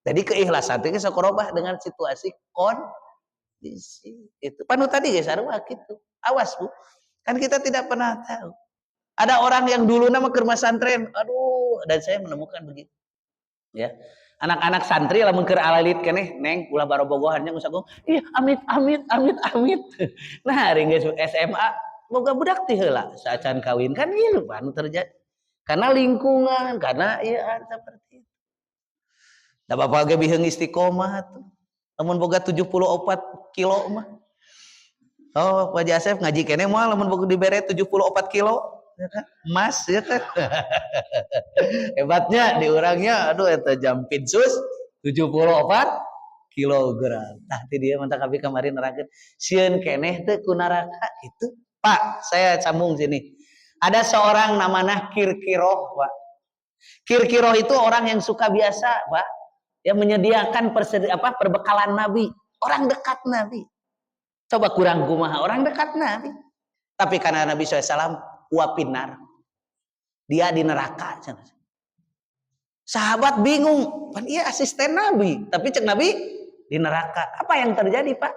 [SPEAKER 1] Jadi keikhlasan itu sakorobah dengan situasi kondisi itu. Panu tadi ya sarua gitu. Awas Bu. Kan kita tidak pernah tahu. Ada orang yang dulu nama ke rumah santren. Aduh, dan saya menemukan begitu. Ya. Anak-anak santri lamun keur alalit keneh neng ulah barobogohannya usahaku. Ih, amit. Nah, ring SMA boga budak teh heula saacan kawin kan ieu anu terjadi. Karena lingkungan, karena ieu seperti itu. Da bapak ge biheung istiqomah tuh. Lamun boga 74 kilo mah. Oh, Pak Jasef ngaji kene moal lamun boga dibere 74 kilo, ya kan? Emas ya kan. Hebatnya di urangnya aduh eta jampinsus 74 kilogram. Tah ti dieu mantap abi kemarin nerangkeun. Sieun keneh teh ku neraka gitu. Pak, saya sambung sini. Ada seorang namanya Kirkiroh, Pak. Kirkiroh itu orang yang suka biasa, Pak. Yang menyediakan perbekalan Nabi, orang dekat Nabi. Coba kurang kumaha orang dekat Nabi. Tapi karena Nabi SAW wapinar, dia di neraka. Sahabat bingung, kan iya asisten Nabi, tapi cek Nabi di neraka. Apa yang terjadi Pak?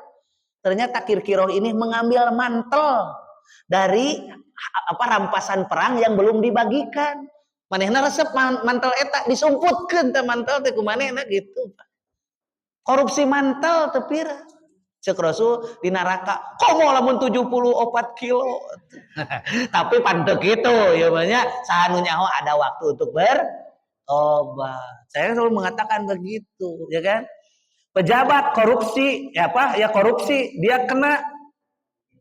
[SPEAKER 1] Ternyata Kirkiroh ini mengambil mantel dari rampasan perang yang belum dibagikan. Manehna resep mantel eta disumputkeun teh mantel teh ku manehna gitu. Korupsi mantel teu pira. Cek Rasul di neraka komo lamun 74 kilo. Tapi panteu kitu ya banyak sahanu nyaho ada waktu untuk bertobat. Saya selalu mengatakan begitu, ya kan? Pejabat korupsi, korupsi,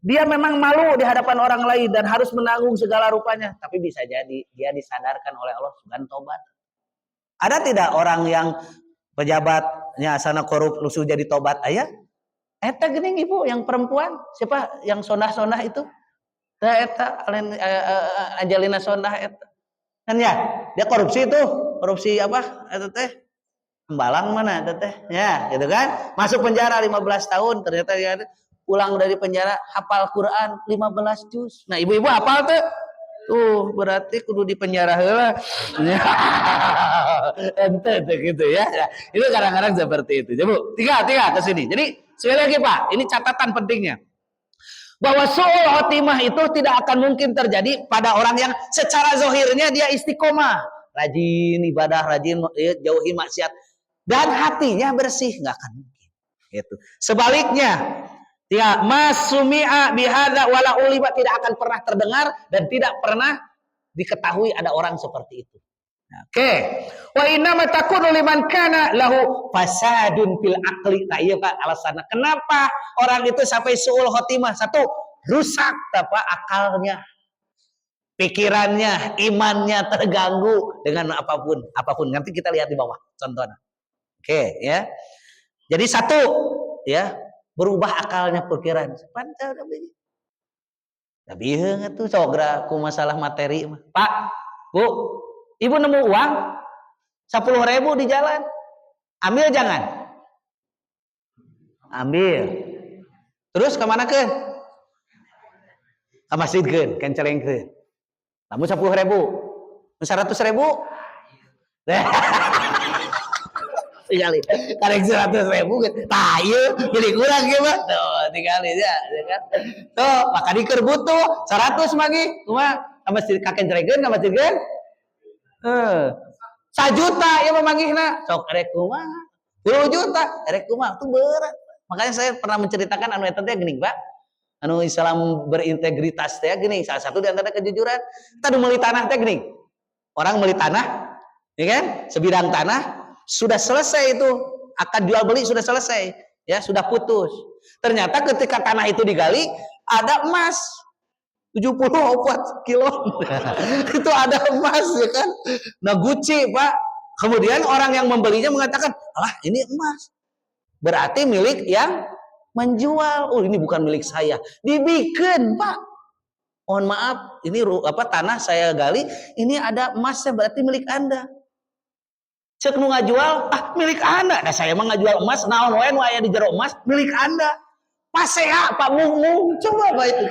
[SPEAKER 1] dia memang malu di hadapan orang lain dan harus menanggung segala rupanya. Tapi bisa jadi dia disadarkan oleh Allah dan tobat. Ada tidak orang yang pejabatnya asana korup lusuh jadi tobat ayah? Eta geuning ibu yang perempuan, siapa yang sonah-sonah itu? Tah eta Angelina Sonah eta. Kan ya, dia korupsi itu. Korupsi apa? Eta teh Tembalang mana eta teh? Ya, gitu kan? Masuk penjara 15 tahun, ternyata dia pulang dari penjara hafal Quran 15 juz. Nah, ibu-ibu hafal tuh. Berarti kudu di penjara heula. Ente gitu ya. Itu kadang-kadang seperti itu. Coba tiga ke sini. Jadi, sekali lagi Pak, ini catatan pentingnya. Bahwa su'ul khotimah itu tidak akan mungkin terjadi pada orang yang secara zahirnya dia istiqomah, rajin ibadah, rajin jauhi maksiat dan hatinya bersih, nggak akan mungkin. Gitu. Sebaliknya, ya masumi'a bihadza wala ulima, tidak akan pernah terdengar dan tidak pernah diketahui ada orang seperti itu. Oke. Wa inna ma takunu liman kana lahu fasadun fil aqli. Nah, iya Pak alasannya kenapa orang itu sampai suul khotimah. Satu, rusak akalnya, pikirannya, imannya terganggu dengan apapun. Nanti kita lihat di bawah contohnya. Oke, ya. Jadi satu, ya, berubah akalnya, pikiran. Pantel begini. Tapi tuh sogra ku masalah materi. Pak, Bu, ibu nemu uang 10.000 di jalan, ambil jangan? Ambil. Terus kemana ke? Ke masjid kan celeng ke. Namun 10.000, 100.000. Tinggalin, karek 100.000, tayu, jadi kurang gimana? Tuh, tinggalin ya, kan? Tuh, maka diker butuh 100 lagi, cuma sama si kakek jelegan, sama jelegan, 1 juta ya memanggihna, sok erek kumaha, 10 juta, erek kumaha, itu berat. Makanya saya pernah menceritakan anu eta teh geuning, Pak. Anu Islam berintegritas teh geuning, salah satu di antara kejujuran, kita meuli tanah teh geuning. Orang meuli tanah, ya kan? Sebidang tanah sudah selesai itu, akad jual beli sudah selesai, ya sudah putus. Ternyata ketika tanah itu digali ada emas 74 kilo. Itu ada emas, ya kan? Nah, Gucci, Pak. Kemudian orang yang membelinya mengatakan, "Alah, ini emas." Berarti milik yang menjual. Oh, ini bukan milik saya. Dibikin, Pak. Mohon maaf, ini tanah saya gali, ini ada emasnya, berarti milik Anda. Cek nu ngajual, milik Anda. Nah, saya mah ngajual emas, naon wae nu aya di jero emas milik Anda. Pasea Pak Mung, coba baik.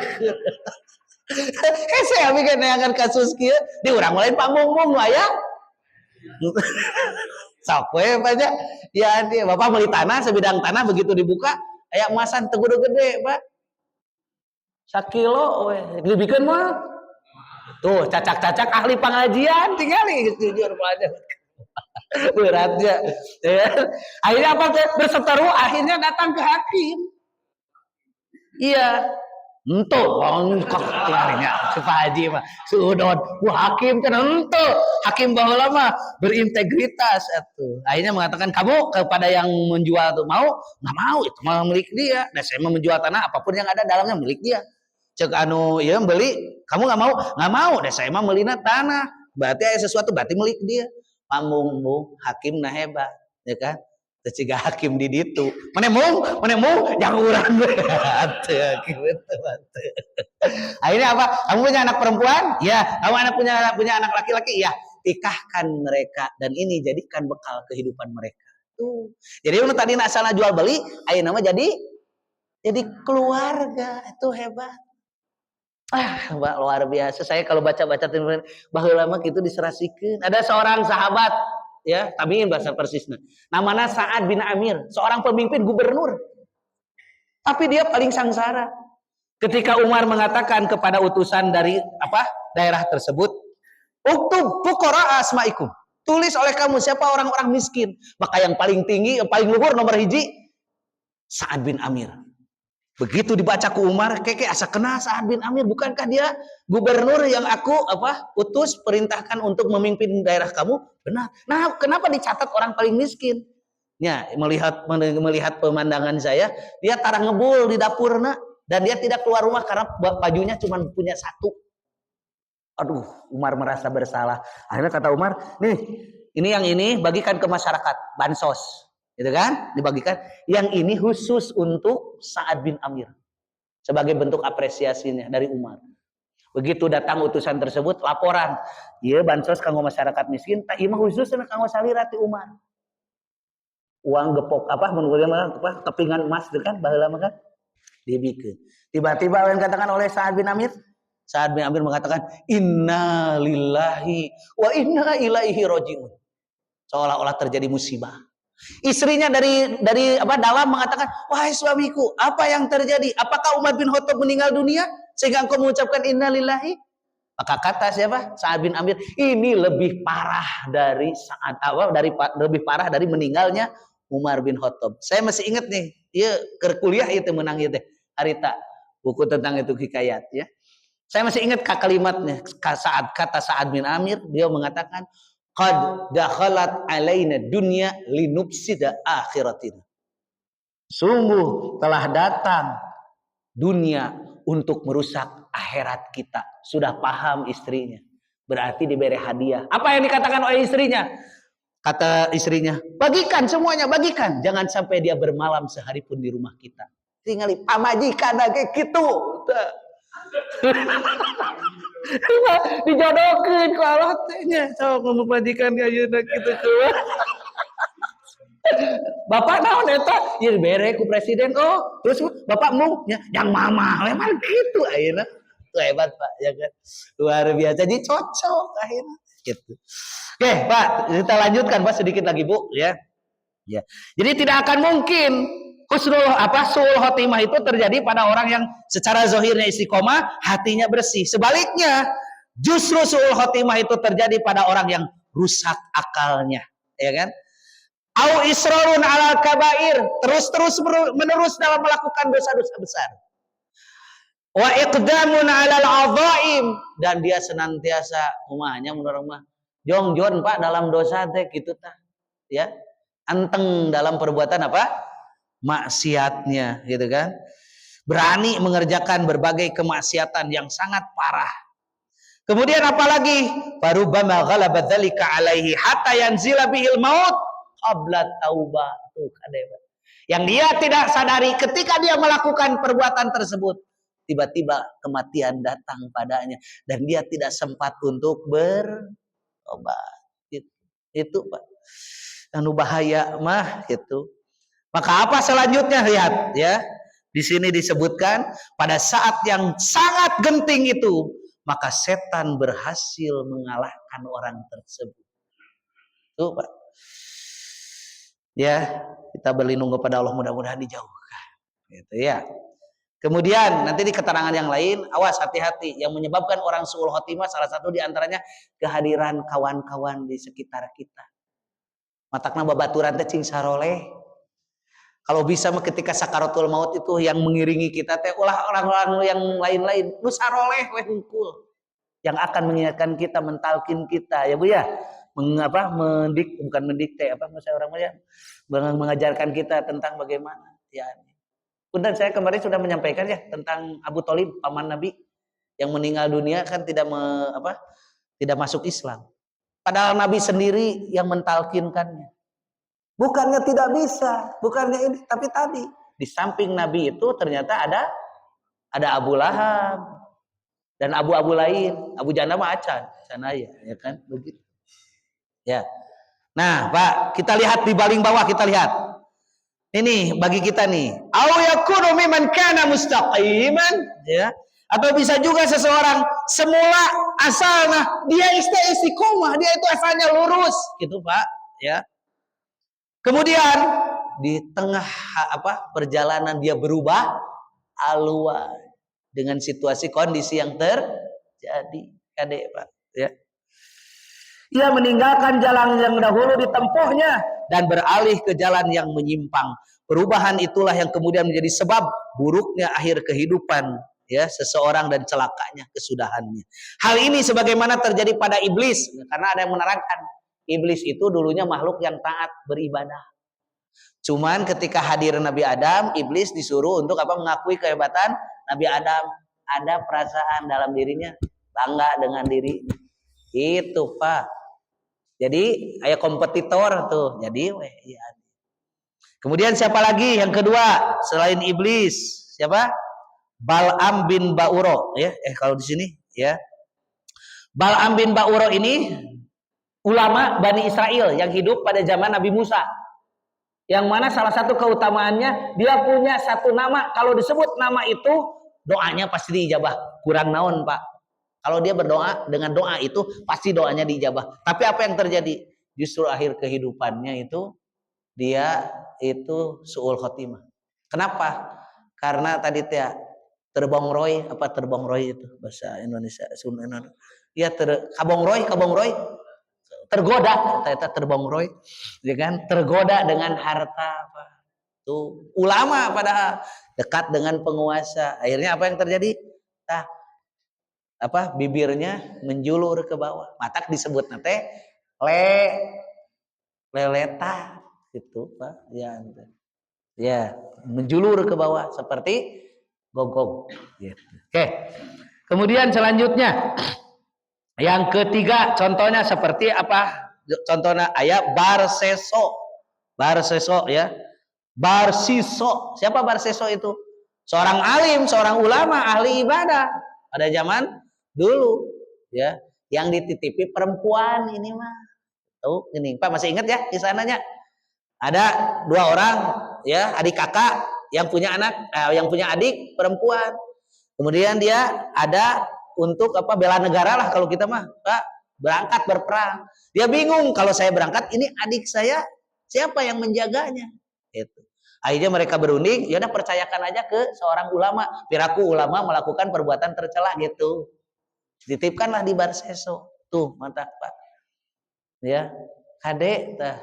[SPEAKER 1] Saya bikin neangan kasus kieu, di urang lain Pak Mung nu aya. Sok we banyak. Ya, Bapak beli tanah, sebidang tanah begitu dibuka, aya emasan teu gede, Pak. 1 kilo we, dibikeun mah. Tuh, cacak-cacak ahli pengajian tinggali jujur pelajar. Beratnya, ya. Akhirnya apa? Berseteru, akhirnya datang ke hakim. Iya, ento, tinggalnya si Pak Haji mah, suudon, hakim kan ento, hakim baheula mah berintegritas itu. Akhirnya mengatakan kamu kepada yang menjual tuh nggak mau, itu mah milik dia. Dan saya mau menjual tanah apapun yang ada dalamnya milik dia. Cek anu, ya beli, kamu nggak mau, dan saya mah melina tanah. Berarti ada sesuatu, berarti milik dia. Pamung hakim nah hebat, ya kan? Teciga hakim di ditu. Mana mung, yang urang berat. Akhirnya apa? Kamu punya anak perempuan? Ya. Kamu punya anak laki-laki? Ya. Nikahkan mereka dan ini jadikan bekal kehidupan mereka. Tuh. Jadi untuk tadi nak salah jual beli, ayeuna mah jadi keluarga. Itu hebat. Mbak luar biasa. Saya kalau baca-baca baheula mah kitu diserasikeun. Ada seorang sahabat, ya, tabiin bahasa persisna. Namanya Sa'ad bin Amir, seorang pemimpin gubernur. Tapi dia paling sangsara. Ketika Umar mengatakan kepada utusan dari daerah tersebut, "Uktub fuqara asmaikum." Tulis oleh kamu siapa orang-orang miskin. Maka yang paling tinggi, yang paling luhur nomor hiji Sa'ad bin Amir. Begitu dibaca ku Umar, keke asa kena Sa'ad bin Amir, bukankah dia gubernur yang aku utus perintahkan untuk memimpin daerah kamu? Benar. Nah, kenapa dicatat orang paling miskin? Ya, melihat pemandangan saya, dia tarang ngebul di dapurna dan dia tidak keluar rumah karena bajunya cuma punya satu. Aduh, Umar merasa bersalah. Akhirnya kata Umar, nih, yang ini bagikan ke masyarakat, bansos. Gitu kan? Dibagikan. Yang ini khusus untuk Sa'ad bin Amir. Sebagai bentuk apresiasinya dari Umar. Begitu datang utusan tersebut, laporan. Iya, bansos kanggo masyarakat miskin, tak ima khusus kanggo salira ti Umar. Uang gepok kepingan emas itu kan, baheula mah kan? Dibikeun. Tiba-tiba yang katakan oleh Sa'ad bin Amir, Sa'ad bin Amir mengatakan, "Inna lillahi wa inna ilaihi rajiun." Seolah-olah terjadi musibah. Istrinya dari dalam mengatakan, "Wahai suamiku, apa yang terjadi? Apakah Umar bin Khattab meninggal dunia sehingga engkau mengucapkan inna lillahi?" Maka kata siapa? Sa'ad bin Amir, "Ini lebih parah dari lebih parah dari meninggalnya Umar bin Khattab." Saya masih ingat nih, dia kuliah itu menang itu harita buku tentang itu hikayat ya. Saya masih ingat kalimatnya saat kata Sa'ad bin Amir, dia mengatakan, "Qad dakhalat alaina dunya linufsida akhiratina." Sungguh telah datang dunia untuk merusak akhirat kita. Sudah paham istrinya. Berarti diberi hadiah. Apa yang dikatakan oleh istrinya? Kata istrinya, "Bagikan semuanya, bagikan. Jangan sampai dia bermalam sehari pun di rumah kita." Tinggali pamajikan lagi gitu. Dijodohkeun ku Allah teh nya sok memajikan ayeuna kitu keluar. Bapak naon eta? Ieu bere ku presiden. Oh, terus bapak mu nya yang mama memang gitu ayeuna. Tuh hebat Pak ya kan. Luar biasa jadi cocok akhirnya gitu. Oke, Pak, kita lanjutkan Pak sedikit lagi Bu ya. Ya. Jadi tidak akan mungkin suul khotimah itu terjadi pada orang yang secara zahirnya istiqomah, hatinya bersih. Sebaliknya, justru suul khotimah itu terjadi pada orang yang rusak akalnya, ya kan? Au israrun alal kabair, terus menerus dalam melakukan dosa-dosa besar. Wa iqdamun alal adzaim, dan dia senantiasa umahnya menurut mah jongjon Pak dalam dosa teh gitu tah. Ya. Anteng dalam perbuatan maksiatnya gitu kan, berani mengerjakan berbagai kemaksiatan yang sangat parah. Kemudian apalagi farubama ghalaba dzalika alaihi hatta yanzila bihil maut qabla taubah. Tuh yang dia tidak sadari ketika dia melakukan perbuatan tersebut, tiba-tiba kematian datang padanya dan dia tidak sempat untuk berobat. Itu Pak anu bahaya mah gitu. Maka apa selanjutnya lihat ya. Di sini disebutkan pada saat yang sangat genting itu maka setan berhasil mengalahkan orang tersebut. Tuh Pak. Ya, kita berlindung kepada Allah mudah-mudahan dijauhkan. Gitu ya. Kemudian nanti di keterangan yang lain, awas hati-hati yang menyebabkan orang suul khotimah salah satu diantaranya kehadiran kawan-kawan di sekitar kita. Matakna babaturan teh cing saroleh. Kalau bisa mah ketika sakaratul maut itu yang mengiringi kita teh ulah orang-orang yang lain-lain nu saroleh we hungkul. Yang akan mengingatkan kita, mentalkin kita ya Bu ya. Mendikte maksud orang ya. Mengajarkan kita tentang bagaimana ya. Punten saya kemarin sudah menyampaikan ya tentang Abu Thalib paman Nabi yang meninggal dunia kan tidak masuk Islam. Padahal Nabi sendiri yang mentalkinkannya. Bukannya tidak bisa, bukannya ini, tapi tadi di samping Nabi itu ternyata ada Abu Lahab dan abu-abu lain. Abu Janda mah acan, sana ya kan begitu. Ya. Nah, Pak, kita lihat di baling bawah kita lihat. Ini bagi kita nih. Au yakunu mimman kana mustaqiman, ya. Atau bisa juga seseorang semula asalnya dia istiqomah, dia itu asalnya lurus, gitu Pak, ya. Kemudian di tengah perjalanan dia berubah haluan. dengan situasi kondisi yang terjadi. Kadek Pak, ya. Ia meninggalkan jalan yang dahulu ditempuhnya dan beralih ke jalan yang menyimpang. Perubahan itulah yang kemudian menjadi sebab buruknya akhir kehidupan ya seseorang dan celakanya kesudahannya. Hal ini sebagaimana terjadi pada iblis, karena ada yang menerangkan iblis itu dulunya makhluk yang taat beribadah. Cuman ketika hadir Nabi Adam, iblis disuruh untuk apa? Mengakui kehebatan Nabi Adam. Ada perasaan dalam dirinya bangga dengan diri. Itu Pak. Jadi ayah kompetitor tuh. Jadi ya. Kemudian siapa lagi yang kedua selain iblis? Siapa? Bal'am bin Ba'uro ya. Kalau di sini ya. Bal'am bin Ba'uro ini ulama Bani Israel yang hidup pada zaman Nabi Musa. Yang mana salah satu keutamaannya dia punya satu nama, kalau disebut nama itu doanya pasti diijabah. Kurang naon Pak. Kalau dia berdoa dengan doa itu pasti doanya diijabah. Tapi apa yang terjadi? Justru akhir kehidupannya itu dia itu suul khotimah. Kenapa? Karena tadi teh terbongroy itu bahasa Indonesia Sunda. Ya kabongroy tergoda terbongroy ya kan, tergoda dengan harta apa tuh ulama padahal dekat dengan penguasa. Akhirnya apa yang terjadi? Bibirnya menjulur ke bawah, mata disebut nate leleta gitu Pak ya menjulur ke bawah seperti gogong gitu. Oke, kemudian selanjutnya yang ketiga contohnya seperti apa? Contohnya ayat Barseso ya. Barsiso. Siapa Barseso itu? Seorang alim, seorang ulama, ahli ibadah pada zaman dulu ya, yang dititipi perempuan ini mah. Tuh, ini Pak masih ingat ya di sananya? Ada dua orang ya, adik kakak yang punya adik perempuan. Kemudian dia ada untuk bela negara lah kalau kita mah, Pak, berangkat berperang. Dia bingung, kalau saya berangkat ini adik saya siapa yang menjaganya? Itu. Akhirnya mereka berunding, ya udah percayakan aja ke seorang ulama. Piraku ulama melakukan perbuatan tercela gitu. Dititipkanlah di Barseso. Tuh, mantap Pak. Ya, kadek tah.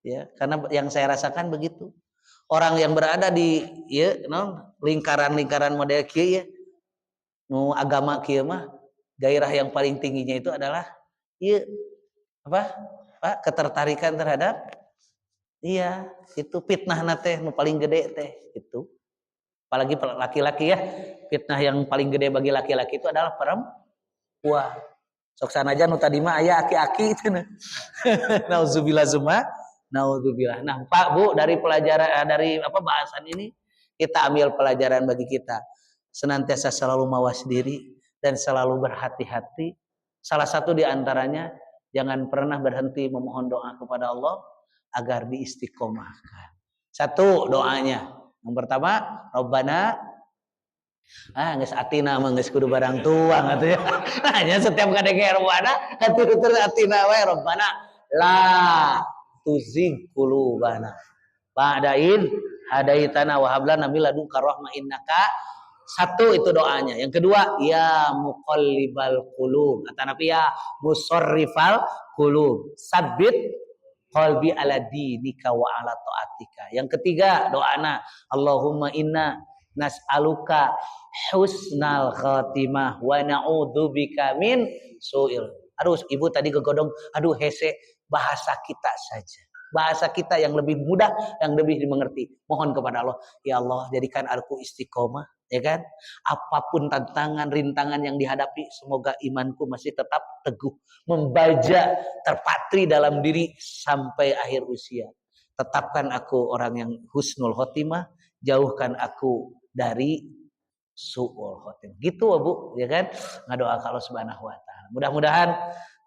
[SPEAKER 1] Ya, karena yang saya rasakan begitu. Orang yang berada di lingkaran-lingkaran model kieu ya. Nu agama kieu mah gairah yang paling tingginya itu adalah Pak, ketertarikan terhadap itu fitnah teh nu paling gede teh itu. Apalagi laki-laki ya, fitnah yang paling gede bagi laki-laki itu adalah perempuan. Sok sanajan nu tadi mah aya aki-aki itu nah. Nauzubillah naudzubillah. Nah, Pak Bu, dari pelajaran dari bahasan ini kita ambil pelajaran bagi kita. Senantiasa selalu mawas diri dan selalu berhati-hati. Salah satu di antaranya jangan pernah berhenti memohon doa kepada Allah agar diistiqomahkan. Satu doanya. Yang pertama, Rabbana geus atina mah geus kudu barang tuang atuh ya. Hanya setiap kali ke Rabbana, hati-hati atina wae Rabbana la tuzigh qulubana ba'da id hadaitana wa hab lana min ladunka rahmah innaka. Satu itu doanya. Yang kedua, ya muqallibal qulub. Kata Nabi ya musarrifal qulub. Sabbit qalbi ala dinika wa ala taatika. Yang ketiga, doana Allahumma inna nas'aluka husnal khatimah wa na'udzubika min su'il. Aduh, ibu tadi gegodong, aduh hese bahasa kita saja. Bahasa kita yang lebih mudah, yang lebih dimengerti. Mohon kepada Allah, ya Allah jadikan aku istiqomah, ya kan? Apapun tantangan, rintangan yang dihadapi, semoga imanku masih tetap teguh, membaja, terpatri dalam diri sampai akhir usia. Tetapkan aku orang yang husnul khotimah, jauhkan aku dari su'ul khotimah. Gitu Bu, ya kan? Ngadoa Allah Subhanahu wa taala. Mudah-mudahan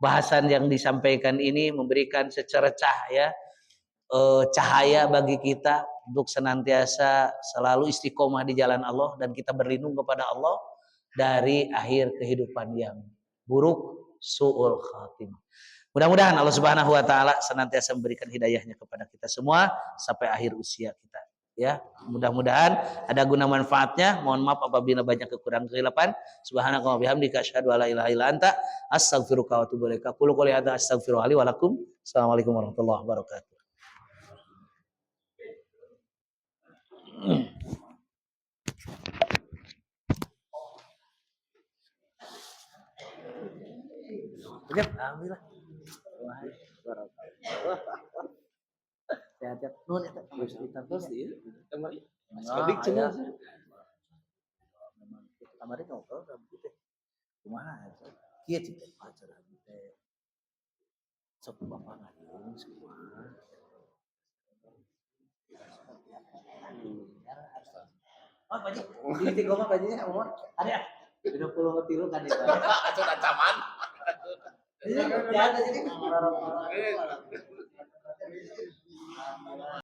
[SPEAKER 1] bahasan yang disampaikan ini memberikan secercah ya cahaya bagi kita untuk senantiasa selalu istiqomah di jalan Allah dan kita berlindung kepada Allah dari akhir kehidupan yang buruk, su'ul khatimah. Mudah-mudahan Allah Subhanahu wa taala senantiasa memberikan hidayahnya kepada kita semua sampai akhir usia kita. Ya, mudah-mudahan ada guna manfaatnya. Mohon maaf apabila banyak kekurangan kehilapan. Subhanaka wa bihamdika asyhadu an la ilaha illa anta astaghfiruka wa atubu ilaik. Qul qouli hadza astaghfirullahi wa lakum. Assalamualaikum warahmatullahi wabarakatuh. Udah, alhamdulillah. Sehat-sehat. Nuhun eta. Terus ieu. Kamari. Sekodik cenah. Memang kamari ngobrol rambut teh. Kumaha? Kieu cik acara teh. Sok bapak ngadeung kumaha. Oh, Pak Ji. Di tiga mah Pak Ji umur ada 23 kan itu. Acan ancaman. Ya, jadi